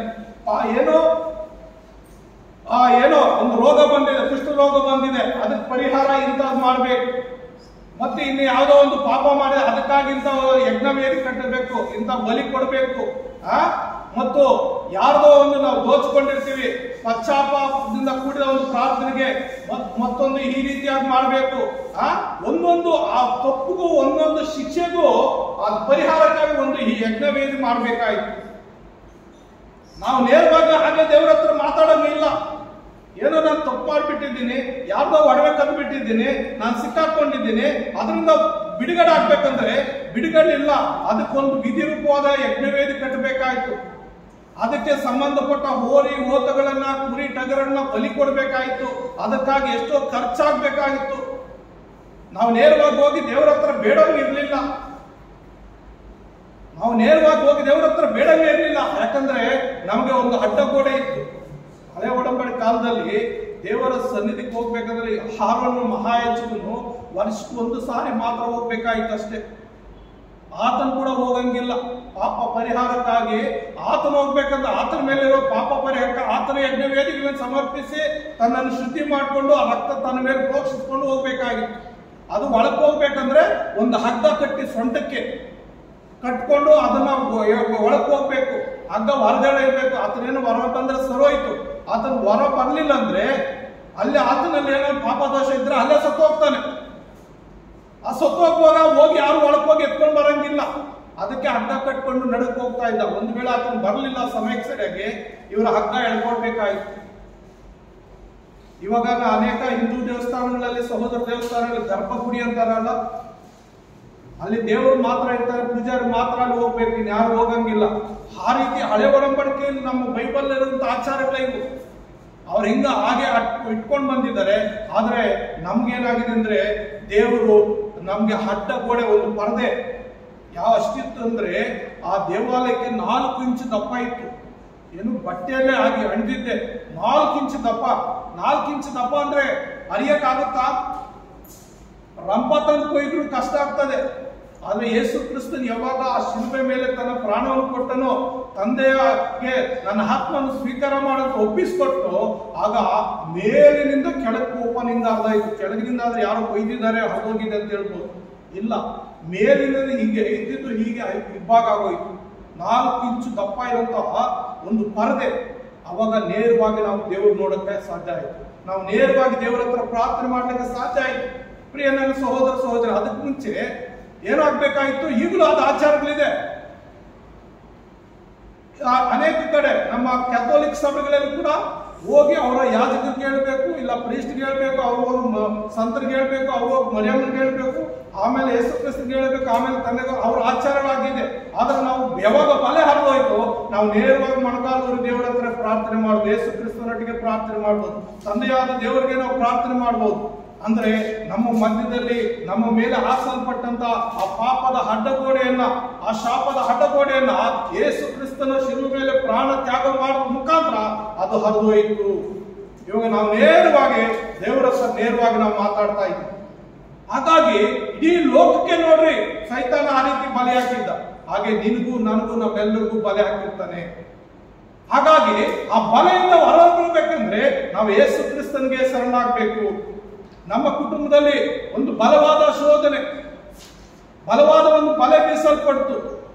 ಏನೋ ಒಂದು ರೋಗ ಬಂದಿದೆ, ಕುಷ್ಠ ರೋಗ ಬಂದಿದೆ, ಅದಕ್ಕೆ ಪರಿಹಾರ ಇಂಥದ್ದು ಮಾಡ್ಬೇಕು. ಮತ್ತೆ ಇನ್ನು ಯಾವುದೋ ಒಂದು ಪಾಪ ಮಾಡಿದ್ರೆ ಅದಕ್ಕಾಗಿ ಇಂಥ ಯಜ್ಞವೇದಿ ಕಟ್ಟಬೇಕು, ಇಂಥ ಬಲಿ ಕೊಡಬೇಕು. ಮತ್ತು ಯಾರ್ದೋ ಒಂದು ನಾವು ದೋಚ್ಕೊಂಡಿರ್ತೀವಿ, ಪಶ್ಚಾತ್ತಾಪದಿಂದ ಕೂಡಿದ ಒಂದು ಪ್ರಾರ್ಥನೆಗೆ ಮತ್ತೊಂದು ಈ ರೀತಿಯಾಗಿ ಮಾಡಬೇಕು. ಒಂದೊಂದು ಆ ತಪ್ಪುಗೂ ಒಂದೊಂದು ಶಿಕ್ಷೆಗೂ ಆ ಪರಿಹಾರಕ್ಕಾಗಿ ಒಂದು ಈ ಯಜ್ಞವೇದಿ ಮಾಡಬೇಕಾಯ್ತು. ನಾವು ನೇರವಾಗಿ ಹಾಗೆ ದೇವರ ಹತ್ರ ಮಾತಾಡೋಂಗಿಲ್ಲ. ಏನೋ ನಾನು ತಪ್ಪು ಮಾಡಿಬಿಟ್ಟಿದ್ದೀನಿ, ಯಾರ್ದೋ ಒಡವೆ ಕದ್ಬಿಟ್ಟಿದ್ದೀನಿ, ನಾನು ಸಿಕ್ಕಾಕೊಂಡಿದ್ದೀನಿ, ಅದರಿಂದ ಬಿಡುಗಡೆ ಆಗ್ಬೇಕಂದ್ರೆ ಬಿಡುಗಡೆ ಇಲ್ಲ. ಅದಕ್ಕೊಂದು ವಿಧಿ ರೂಪವಾದ ಯಜ್ಞವೇದಿ ಕಟ್ಟಬೇಕಾಯ್ತು. ಅದಕ್ಕೆ ಸಂಬಂಧಪಟ್ಟ ಹೋರಿ ಹೋತಗಳನ್ನ, ಕುರಿ ಟಗರನ್ನ ಬಲಿ ಕೊಡಬೇಕಾಯ್ತು. ಅದಕ್ಕಾಗಿ ಎಷ್ಟೋ ಖರ್ಚಾಗಬೇಕಾಗಿತ್ತು. ನಾವು ನೇರವಾಗಿ ಹೋಗಿ ದೇವರ ಹತ್ರ ಬೇಡಂಗಿರ್ಲಿಲ್ಲ. ಯಾಕಂದ್ರೆ ನಮಗೆ ಒಂದು ಅಡ್ಡಗೋಡೆ ಇತ್ತು. ಹಳೆ ಒಡಂಬಡಿ ಕಾಲದಲ್ಲಿ ದೇವರ ಸನ್ನಿಧಿಗೆ ಹೋಗ್ಬೇಕಂದ್ರೆ ಹಾರೋನು ಮಹಾಯಾಜಕನು ವರ್ಷಕ್ಕೆ ಒಂದು ಸಾರಿ ಮಾತ್ರ ಹೋಗ್ಬೇಕಾಯ್ತು ಅಷ್ಟೇ. ಆತನ ಕೂಡ ಹೋಗಂಗಿಲ್ಲ. ಪಾಪ ಪರಿಹಾರಕ್ಕಾಗಿ ಆತನ ಹೋಗ್ಬೇಕಂದ್ರೆ ಆತನ ಮೇಲಿರೋ ಪಾಪ ಪರಿಹಾರಕ್ಕೆ ಆತನ ಯಜ್ಞ ವೇದಿಕೆಗಳನ್ನು ಸಮರ್ಪಿಸಿ ತನ್ನನ್ನು ಶುದ್ಧಿ ಮಾಡಿಕೊಂಡು ಆ ರಕ್ತ ತನ್ನ ಮೇಲೆ ಪ್ರೋಕ್ಷಿಸಿಕೊಂಡು ಹೋಗ್ಬೇಕಾಗಿತ್ತು. ಅದು ಒಳಗೆ ಹೋಗ್ಬೇಕಂದ್ರೆ ಒಂದು ಹಗ್ಗ ಕಟ್ಟಿ ಸೊಂಟಕ್ಕೆ ಕಟ್ಕೊಂಡು ಅದನ್ನ ಒಳಗೆ ಹೋಗ್ಬೇಕು. ಹಗ್ಗ ಹೊರಗಡೆ ಇರ್ಬೇಕು. ಆತನೇನು ಹೊರ ಬಂದ್ರೆ ಸರೋಯ್ತು. ಆತನ ಹೊರ ಬರ್ಲಿಲ್ಲ ಅಂದ್ರೆ ಅಲ್ಲಿ ಆತನಲ್ಲಿ ಏನೋ ಪಾಪ ದೋಷ ಇದ್ರೆ ಅಲ್ಲೇ ಸತ್ತು ಹೋಗ್ತಾನೆ. ಆ ಸತ್ತು ಹೋಗುವಾಗ ಹೋಗಿ ಯಾರು ಒಳಗೆ ಹೋಗಿ ಎತ್ಕೊಂಡು ಬರಂಗಿಲ್ಲ. ಅದಕ್ಕೆ ಹಗ್ಗ ಕಟ್ಕೊಂಡು ನಡಕ್ ಹೋಗ್ತಾ ಇದ್ದ. ಒಂದು ವೇಳೆ ಆತನ ಬರ್ಲಿಲ್ಲ ಸಮಯಕ್ಕೆ ಸರಿಯಾಗಿ ಇವರ ಹಗ್ಗ ಎಳ್ಕೊಳ್ಬೇಕಾಯ್ತು. ಇವಾಗ ಅನೇಕ ಹಿಂದೂ ದೇವಸ್ಥಾನಗಳಲ್ಲಿ, ಸಹೋದರ ದೇವಸ್ಥಾನಗಳಲ್ಲಿ ಗರ್ಭಗುಡಿ ಅಂತಾರಲ್ಲ, ಅಲ್ಲಿ ದೇವರು ಮಾತ್ರ ಇರ್ತಾರೆ, ಪೂಜಾರಿ ಮಾತ್ರ ಅಲ್ಲಿ ಹೋಗ್ಬೇಕು, ಇನ್ಯಾರು ಹೋಗಂಗಿಲ್ಲ. ಆ ರೀತಿ ಹಳೆ ಒಡಂಬಡಿಕೆಯಲ್ಲಿ ನಮ್ಮ ಬೈಬಲ್ ಇರುವಂತ ಆಚಾರಗಳಿವು. ಅವ್ರು ಹಾಗೆ ಇಟ್ಕೊಂಡು ಬಂದಿದ್ದಾರೆ. ಆದ್ರೆ ನಮ್ಗೇನಾಗಿದೆ ಅಂದ್ರೆ ದೇವರು ನಮ್ಗೆ ಅಡ್ಡ ಗೋಡೆ, ಒಂದು ಪರದೆ ಯಾವ ಅಷ್ಟಿತ್ತು ಅಂದ್ರೆ ಆ ದೇವಾಲಯಕ್ಕೆ 4 ಇಂಚು ದಪ್ಪ ಇತ್ತು. ಏನು ಬಟ್ಟೆಯಲ್ಲೇ ಆಗಿ ಅಂಟಿದ್ದೆ. 4 ಇಂಚು ದಪ್ಪ. 4 ಇಂಚು ದಪ್ಪ ಅಂದ್ರೆ ಅರಿಯಕ್ಕಾಗುತ್ತಾ? ರಂಪ ತಂದು ಕೊಯ್ದ್ರು ಕಷ್ಟ ಆಗ್ತದೆ. ಆದ್ರೆ ಯೇಸು ಕ್ರಿಸ್ತನ್ ಯಾವಾಗ ಆ ಶಿಲುಬೆ ಮೇಲೆ ತನ್ನ ಪ್ರಾಣವನ್ನು ಕೊಟ್ಟನೋ, ತಂದೆಗೆ ನನ್ನ ಆತ್ಮವನ್ನು ಸ್ವೀಕಾರ ಮಾಡೋದು ಒಪ್ಪಿಸ್ಕೊಟ್ಟು, ಆಗ ಮೇಲಿನಿಂದ ಕೆಳಕ್ಕೆ ಓಪನಿಂದ ಆದಾಯ್ತು. ಕೆಳಗಿನಿಂದ ಆದ್ರೆ ಯಾರೋ ಕೊಯ್ದಿದ್ದಾರೆ, ಹೊರಗೋಗಿದೆ ಅಂತ ಹೇಳ್ಬೋದು. ಇಲ್ಲ, ಮೇಲಿನಿಂದ ಹೀಗೆ ಇದ್ದಿದ್ದು ಹೀಗೆ ಇಬ್ಬಾಗ ಆಗೋಯ್ತು. 4 ಇಂಚು ದಪ್ಪ ಇರುವಂತಹ ಒಂದು ಪರದೆ. ಅವಾಗ ನೇರವಾಗಿ ನಾವು ದೇವರು ನೋಡಕ್ಕೆ ಸಾಧ್ಯ ಆಯ್ತು. ನಾವು ನೇರವಾಗಿ ದೇವರ ಹತ್ರ ಪ್ರಾರ್ಥನೆ ಮಾಡ್ಲಿಕ್ಕೆ ಸಾಧ್ಯ ಆಯ್ತು. ಪ್ರಿಯ ನನ್ನ ಸಹೋದರ, ಅದಕ್ಕೆ ಮುಂಚೆ ಏನಾಗ್ಬೇಕಾಯ್ತು? ಈಗಲೂ ಅದು ಆಚಾರಗಳಿದೆ. ಅನೇಕ ಕಡೆ ನಮ್ಮ ಕ್ಯಾಥೋಲಿಕ್ ಸಭೆಗಳಲ್ಲಿ ಕೂಡ ಹೋಗಿ ಅವರ ಯಾಜಕರಿಗೆ ಹೇಳ್ಬೇಕು, ಇಲ್ಲ ಪ್ರೀಸ್ಟ್ಗೆ ಹೇಳ್ಬೇಕು, ಅವರು ಸಂತರಿಗೆ ಹೇಳ್ಬೇಕು, ಅವರು ಮರಿಯಮ್ಮನಿಗೆ ಹೇಳ್ಬೇಕು, ಆಮೇಲೆ ಯೇಸು ಕ್ರಿಸ್ತನಿಗೆ ಹೇಳ್ಬೇಕು, ಆಮೇಲೆ ತಂದೆಗೆ ಅವ್ರ ಆಚಾರಗಳಾಗಿದೆ. ಆದ್ರೆ ನಾವು ಯಾವಾಗ ಬಲೆ ಹರಿದೋಯ್ತು, ನಾವು ನೇರವಾಗಿ ಮೊಣಕಾಲೂರು ದೇವರ ಹತ್ರ ಪ್ರಾರ್ಥನೆ ಮಾಡ್ಬೋದು, ಯೇಸು ಕ್ರಿಸ್ತನೊಟ್ಟಿಗೆ ಪ್ರಾರ್ಥನೆ ಮಾಡ್ಬೋದು, ತಂದೆಯಾದ ದೇವರಿಗೆ ನಾವು ಪ್ರಾರ್ಥನೆ ಮಾಡ್ಬೋದು. ಅಂದ್ರೆ ನಮ್ಮ ಮಧ್ಯದಲ್ಲಿ ನಮ್ಮ ಮೇಲೆ ಹಾಸಲ್ಪಟ್ಟಂತ ಆ ಪಾಪದ ಅಡ್ಡಗೋಡೆಯನ್ನ, ಆ ಶಾಪದ ಅಡ್ಡಗೋಡೆಯನ್ನ ಯೇಸು ಕ್ರಿಸ್ತನ ಶಿಲುಬೆ ಮೇಲೆ ಪ್ರಾಣ ತ್ಯಾಗ ಮಾಡುವ ಮುಖಾಂತರ ಅದು ಹರಿದೋಯಿತು. ಇವಾಗ ನಾವು ನೇರವಾಗಿ ದೇವರ ನೇರವಾಗಿ ನಾವು ಮಾತಾಡ್ತಾ ಇದ್ದೀವಿ. ಹಾಗಾಗಿ ಇಡೀ ಲೋಕಕ್ಕೆ ನೋಡ್ರಿ, ಸೈತಾನ ಆ ರೀತಿ ಬಲೆ ಹಾಕಿದ್ದ. ಹಾಗೆ ನಿನಗೂ ನನಗೂ ನಮ್ಮೆಲ್ಲರಿಗೂ ಬಲೆ ಹಾಕಿರ್ತಾನೆ. ಹಾಗಾಗಿ ಆ ಬಲೆಯಿಂದ ಹೊರಬರ್ಬೇಕಂದ್ರೆ ನಾವು ಯೇಸು ಕ್ರಿಸ್ತನಿಗೆ ಶರಣಾಗಬೇಕು. ನಮ್ಮ ಕುಟುಂಬದಲ್ಲಿ ಒಂದು ಬಲವಾದ ಶೋಧನೆ, ಬಲವಾದ ಒಂದು ಬಲೆ ಬೀಸಲ್ಪಡ್ತು.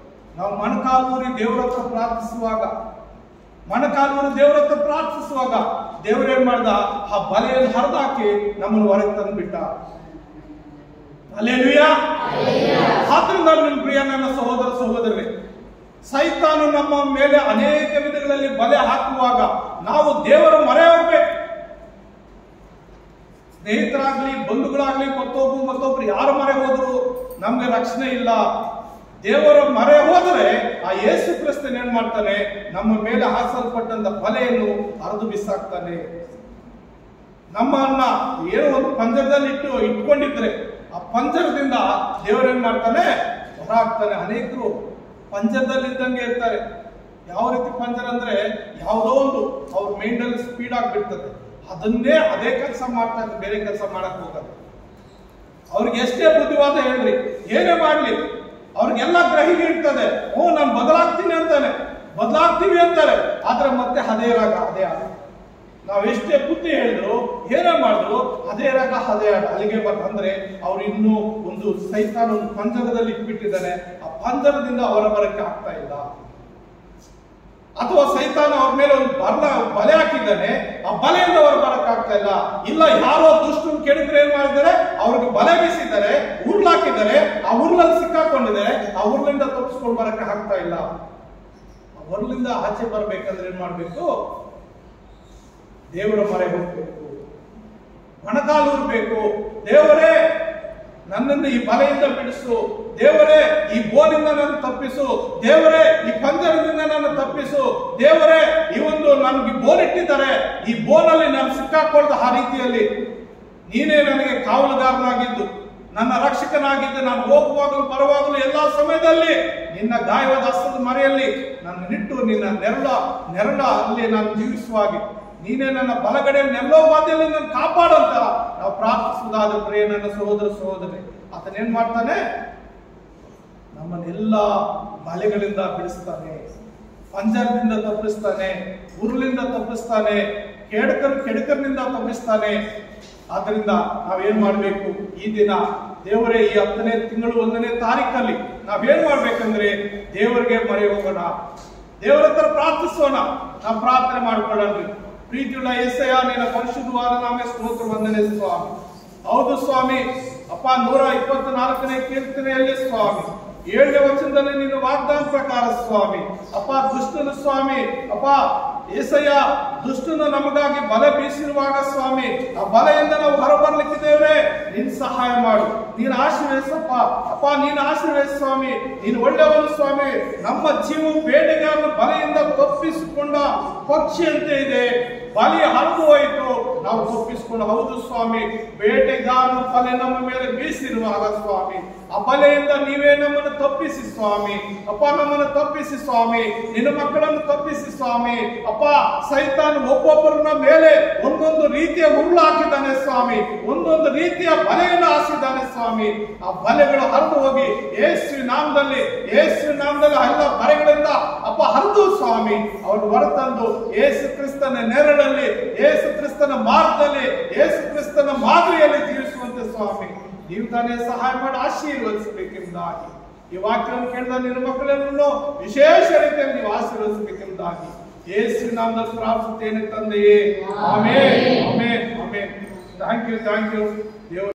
ನಾವು ಮೊಣಕಾಲೂರಿ ದೇವರ ಹತ್ರ ಪ್ರಾರ್ಥಿಸುವಾಗ ದೇವರೇನ್ ಮಾಡ್ದ? ಆ ಬಲೆಯನ್ನು ಹರಿದಾಕಿ ನಮ್ಮನ್ನು ಹೊರಗೆ ತಂದ್ಬಿಟ್ಟ. ಹಲ್ಲೆಲೂಯಾ. ಆದ್ರಿಂದ ನನ್ನ ಪ್ರಿಯ ನನ್ನ ಸಹೋದರರೇ, ಸೈತಾನು ನಮ್ಮ ಮೇಲೆ ಅನೇಕ ವಿಧಗಳಲ್ಲಿ ಬಲೆ ಹಾಕುವಾಗ ನಾವು ದೇವರ ಮೊರೆ ಹೋಗ್ಬೇಕು. ಸ್ನೇಹಿತರಾಗ್ಲಿ, ಬಂಧುಗಳಾಗ್ಲಿ, ಮತ್ತೊಬ್ರು ಯಾರ ಮೊರೆ ಹೋದ್ರು ನಮ್ಗೆ ರಕ್ಷಣೆ ಇಲ್ಲ. ದೇವರ ಮೊರೆ ಹೋದರೆ ಆ ಯೇಸು ಕ್ರಿಸ್ತನ್ ಏನ್ ಮಾಡ್ತಾನೆ? ನಮ್ಮ ಮೇಲೆ ಹಾಸಲ್ಪಟ್ಟಂತ ಬಲೆಯನ್ನು ಹರಿದು ಬಿಸಾಕ್ತಾನೆ. ನಮ್ಮನ್ನ ಏನೋ ಒಂದು ಪಂಜರದಲ್ಲಿ ಇಟ್ಕೊಂಡಿದ್ರೆ ಆ ಪಂಜರದಿಂದ ದೇವರೇನ್ ಮಾಡ್ತಾನೆ? ಹೊರ ಹಾಕ್ತಾನೆ. ಅನೇಕರು ಪಂಜರದಲ್ಲಿ ಇದ್ದಂಗೆ ಇರ್ತಾರೆ. ಯಾವ ರೀತಿ ಪಂಜರ ಅಂದ್ರೆ ಯಾವುದೋ ಒಂದು ಅವ್ರ ಮೈಂಡಲ್ಲಿ ಸ್ಪೀಡ್ ಆಗ್ಬಿಡ್ತದೆ. ಅದೇ ಕೆಲಸ ಮಾಡ್ತಾರೆ, ಬೇರೆ ಕೆಲಸ ಮಾಡಕ್ ಹೋಗಲ್ಲ. ಅವ್ರಿಗೆ ಎಷ್ಟೇ ಬುದ್ಧಿವಾದ ಹೇಳ್ರಿ, ಏನೇ ಮಾಡ್ಲಿ, ಅವ್ರಿಗೆಲ್ಲ ಗ್ರಹಿಕೆ ಇರ್ತದೆ. ನಾನು ಬದಲಾಗ್ತೀನಿ ಅಂತಾರೆ. ಆದ್ರೆ ಮತ್ತೆ ಅದೇ ರಾಗ, ಅದೇ ಆಡ. ನಾವೆಷ್ಟೇ ಬುದ್ಧಿ ಹೇಳಿದ್ರು, ಏನೇ ಮಾಡಿದ್ರು ಅದೇ ರಾಗ, ಅದೇ ಆಡ. ಅಲ್ಲಿಗೆ ಅಂದ್ರೆ ಅವ್ರು ಇನ್ನೂ ಒಂದು ಸೈತಾನ ಒಂದು ಪಂಜರದಲ್ಲಿ ಇಟ್ಬಿಟ್ಟಿದ್ದಾನೆ. ಆ ಪಂಜರದಿಂದ ಹೊರ ಬರಕ್ಕೆ ಆಗ್ತಾ ಇಲ್ಲ. ಅಥವಾ ಸೈತಾನ ಅವ್ರ ಮೇಲೆ ಒಂದು ಬಲೆ ಹಾಕಿದ್ದಾನೆ, ಆ ಬಲೆಯಿಂದ ಅವರು ಬರಕ್ಕಾಗ್ತಾ ಇಲ್ಲ. ಇಲ್ಲ, ಯಾರೋ ದುಷ್ಟರು ಕೆಡಿದ್ರೆ ಏನ್ ಮಾಡಿದ್ದಾರೆ, ಅವ್ರಿಗೆ ಬಲೆ ಬೀಸಿದ್ದಾರೆ, ಉರ್ಲಾಕಿದ್ದಾರೆ, ಆ ಉರ್ಲಲ್ಲಿ ಸಿಕ್ಕಾಕೊಂಡಿದ್ದಾರೆ, ಆ ಉರ್ಲಿಂದ ತಪ್ಪಿಸ್ಕೊಂಡು ಬರಕ್ಕೆ ಆಗ್ತಾ ಇಲ್ಲ. ಆ ಉರ್ಲಿಂದ ಆಚೆ ಬರ್ಬೇಕಂದ್ರೆ ಏನ್ ಮಾಡ್ಬೇಕು? ದೇವರ ಮೊರೆ ಹೋಗ್ಬೇಕು, ಮೊಣಕಾಲೂರ್ಬೇಕು. ದೇವರೇ, ನನ್ನನ್ನು ಈ ಬಲೆಯಿಂದ ಬಿಡಿಸು, ದೇವರೇ ಈ ಬೋನಿಂದ ನನ್ನ ತಪ್ಪಿಸು, ದೇವರೇ ಈ ಪಂಜರದಿಂದ ನನ್ನ ತಪ್ಪಿಸು, ದೇವರೇ ಈ ಒಂದು ನನಗೆ ಬೋನ್ ಇಟ್ಟಿದ್ದಾರೆ, ಈ ಬೋನಲ್ಲಿ ನಾನು ಸಿಕ್ಕಾಕೊಳ್ದ ಆ ರೀತಿಯಲ್ಲಿ ನೀನೇ ನನಗೆ ಕಾವಲುಗಾರನಾಗಿದ್ದು, ನನ್ನ ರಕ್ಷಕನಾಗಿದ್ದು, ನಾನು ಹೋಗುವಾಗಲೂ ಬರುವಾಗಲೂ ಎಲ್ಲಾ ಸಮಯದಲ್ಲಿ ನಿನ್ನ ಗಾಯವಾದ ಹಸ್ತದ ಮರೆಯಲ್ಲಿ ನನ್ನ ನಿಟ್ಟು ನಿನ್ನ ನೆರಳ ಅಲ್ಲಿ ನಾನು ಜೀವಿಸುವಾಗಿ ನೀನೇ ನನ್ನ ಬಲಗಡೆ ನೆಲ್ಲೋ ಬಾಧ್ಯದಲ್ಲಿ ನನ್ನ ಕಾಪಾಡಂತ ನಾವು ಪ್ರಾರ್ಥಿಸುವುದಾದ ಪ್ರಿಯ ನನ್ನ ಸಹೋದರ ಸಹೋದರಿ, ಆತನೇನ್ ಮಾಡ್ತಾನೆ? ನಮ್ಮನ್ನೆಲ್ಲ ಬಲೆಗಳಿಂದ ಬಿಡಿಸ್ತಾನೆ, ಪಂಜರದಿಂದ ತಪ್ಪಿಸ್ತಾನೆ, ಉರುಳಿಂದ ತಪ್ಪಿಸ್ತಾನೆ, ಕೆಡಕರ್ನಿಂದ ತಪ್ಪಿಸ್ತಾನೆ. ಆದ್ರಿಂದ ನಾವೇನ್ ಮಾಡ್ಬೇಕು? ಈ ದಿನ ದೇವರೇ, ಈ 10ನೇ ತಿಂಗಳು 1ನೇ ತಾರೀಕಲ್ಲಿ ನಾವೇನ್ ಮಾಡ್ಬೇಕಂದ್ರೆ ದೇವರಿಗೆ ಮೊರೆ ಹೋಗೋಣ, ದೇವರ ಹತ್ರ ಪ್ರಾರ್ಥಿಸೋಣ. ನಾವು ಪ್ರಾರ್ಥನೆ ಮಾಡ್ಕೊಳ್ಳೋಣ. ಪ್ರೀತಿಯುಳ್ಳ యేసయ్య, ನಿನ್ನ ಪರಿಶುದ್ಧವಾದ ನಾಮಕ್ಕೆ ಸ್ತೋತ್ರ ವಂದನೆ ಸ್ವಾಮಿ. ಹೌದು ಸ್ವಾಮಿ, ಅಪ್ಪ 124ನೇ ಕೀರ್ತನೆಯಲ್ಲಿ ಸ್ವಾಮಿ 7ನೇ ವಚನದಲ್ಲಿ ನೀನು ವಾಗ್ದಾನ ಪ್ರಕಾರ ಸ್ವಾಮಿ, ಅಪ್ಪ ದುಷ್ಟನು ಸ್ವಾಮಿ, ಅಪ್ಪ యేసయ్య ದುಷ್ಟನು ನಮಗಾಗಿ ಬಲೆ ಬೀಸಿರುವಾಗ ಸ್ವಾಮಿ, ಆ ಬಲೆಯಿಂದ ನಾವು ಹೊರಬರ್ಲಿಕ್ಕಿದ್ದೇವೆ, ನೀನು ಸಹಾಯ ಮಾಡು, ನೀನು ಆಶೀರ್ವದಿಸಪ್ಪ. ಅಪ್ಪ ನೀನು ಆಶೀರ್ವದಿಸ ಸ್ವಾಮಿ, ನೀನು ಒಳ್ಳೆಯವನು ಸ್ವಾಮಿ. ನಮ್ಮ ಜೀವ ಬೇಟೆಗಾರನ ಬಲೆಯಿಂದ ತಪ್ಪಿಸಿಕೊಂಡ ಪಕ್ಷಿಯಂತೆ ಇದೆ, ಬಲಿ ಹರಿದು ಹೋಯಿತು, ನಾವು ತಪ್ಪಿಸಿಕೊಂಡು. ಹೌದು ಸ್ವಾಮಿ, ಬೇಟೆಗಾರನ ಬಲೆ ನಮ್ಮ ಮೇಲೆ ಬೀಸಿರುವಾಗ ಸ್ವಾಮಿ, ಆ ಬಲೆಯಿಂದ ನೀವೇ ನಮ್ಮನ್ನು ತಪ್ಪಿಸಿ ಸ್ವಾಮಿ. ಅಪ್ಪ ನಮ್ಮನ್ನು ತಪ್ಪಿಸಿ ಸ್ವಾಮಿ, ನಿನ್ನ ಮಕ್ಕಳನ್ನು ತಪ್ಪಿಸಿ ಸ್ವಾಮಿ. ಅಪ್ಪ ಸೈತಾನ ಒಬ್ಬೊಬ್ಬರನ್ನ ಮೇಲೆ ಒಂದೊಂದು ರೀತಿಯ ಉರುಳು ಹಾಕಿದ್ದಾನೆ ಸ್ವಾಮಿ, ಒಂದೊಂದು ರೀತಿಯ ಬಲೆಯನ್ನು ಹಾಸಿದ್ದಾನೆ ಸ್ವಾಮಿ. ಆ ಬಲೆಗಳು ಹರಿದು ಹೋಗಿ ಯೇಸುವಿನ ನಾಮದಲ್ಲಿ ಎಲ್ಲ ಬಲೆಗಳಿಂದ ಅಪ್ಪ ಹರಿದು ಸ್ವಾಮಿ ಅವರು ಹೊರತಂದು ಯೇಸು ಕ್ರಿಸ್ತನ ನೆರಳಲ್ಲಿ, ಯೇಸು ಕ್ರಿಸ್ತನ ಮಾರ್ಗದಲ್ಲಿ, ಯೇಸು ಕ್ರಿಸ್ತನ ಮಾದರಿಯಲ್ಲಿ ಜೀವಿಸುವಂತೆ ಸ್ವಾಮಿ ನೀವು ತಾನೇ ಸಹಾಯ ಮಾಡಿ ಆಶೀರ್ವದಿಸಬೇಕೆಂಬುದಾಗಿ, ಈ ವಾಕ್ಯವನ್ನು ಕೇಳಿದ ನಿನ್ನ ಮಕ್ಕಳನ್ನು ವಿಶೇಷ ರೀತಿಯಲ್ಲಿ ನೀವು ಆಶೀರ್ವದಿಸಬೇಕೆಂಬುದಾಗಿ ಯೇಸು ನಾಮದಲ್ಲಿ ಪ್ರಾರ್ಥಿಸುತ್ತೇನೆ ತಂದೆಯೇ. Amen, amen, amen. Thank you ದೇವರು.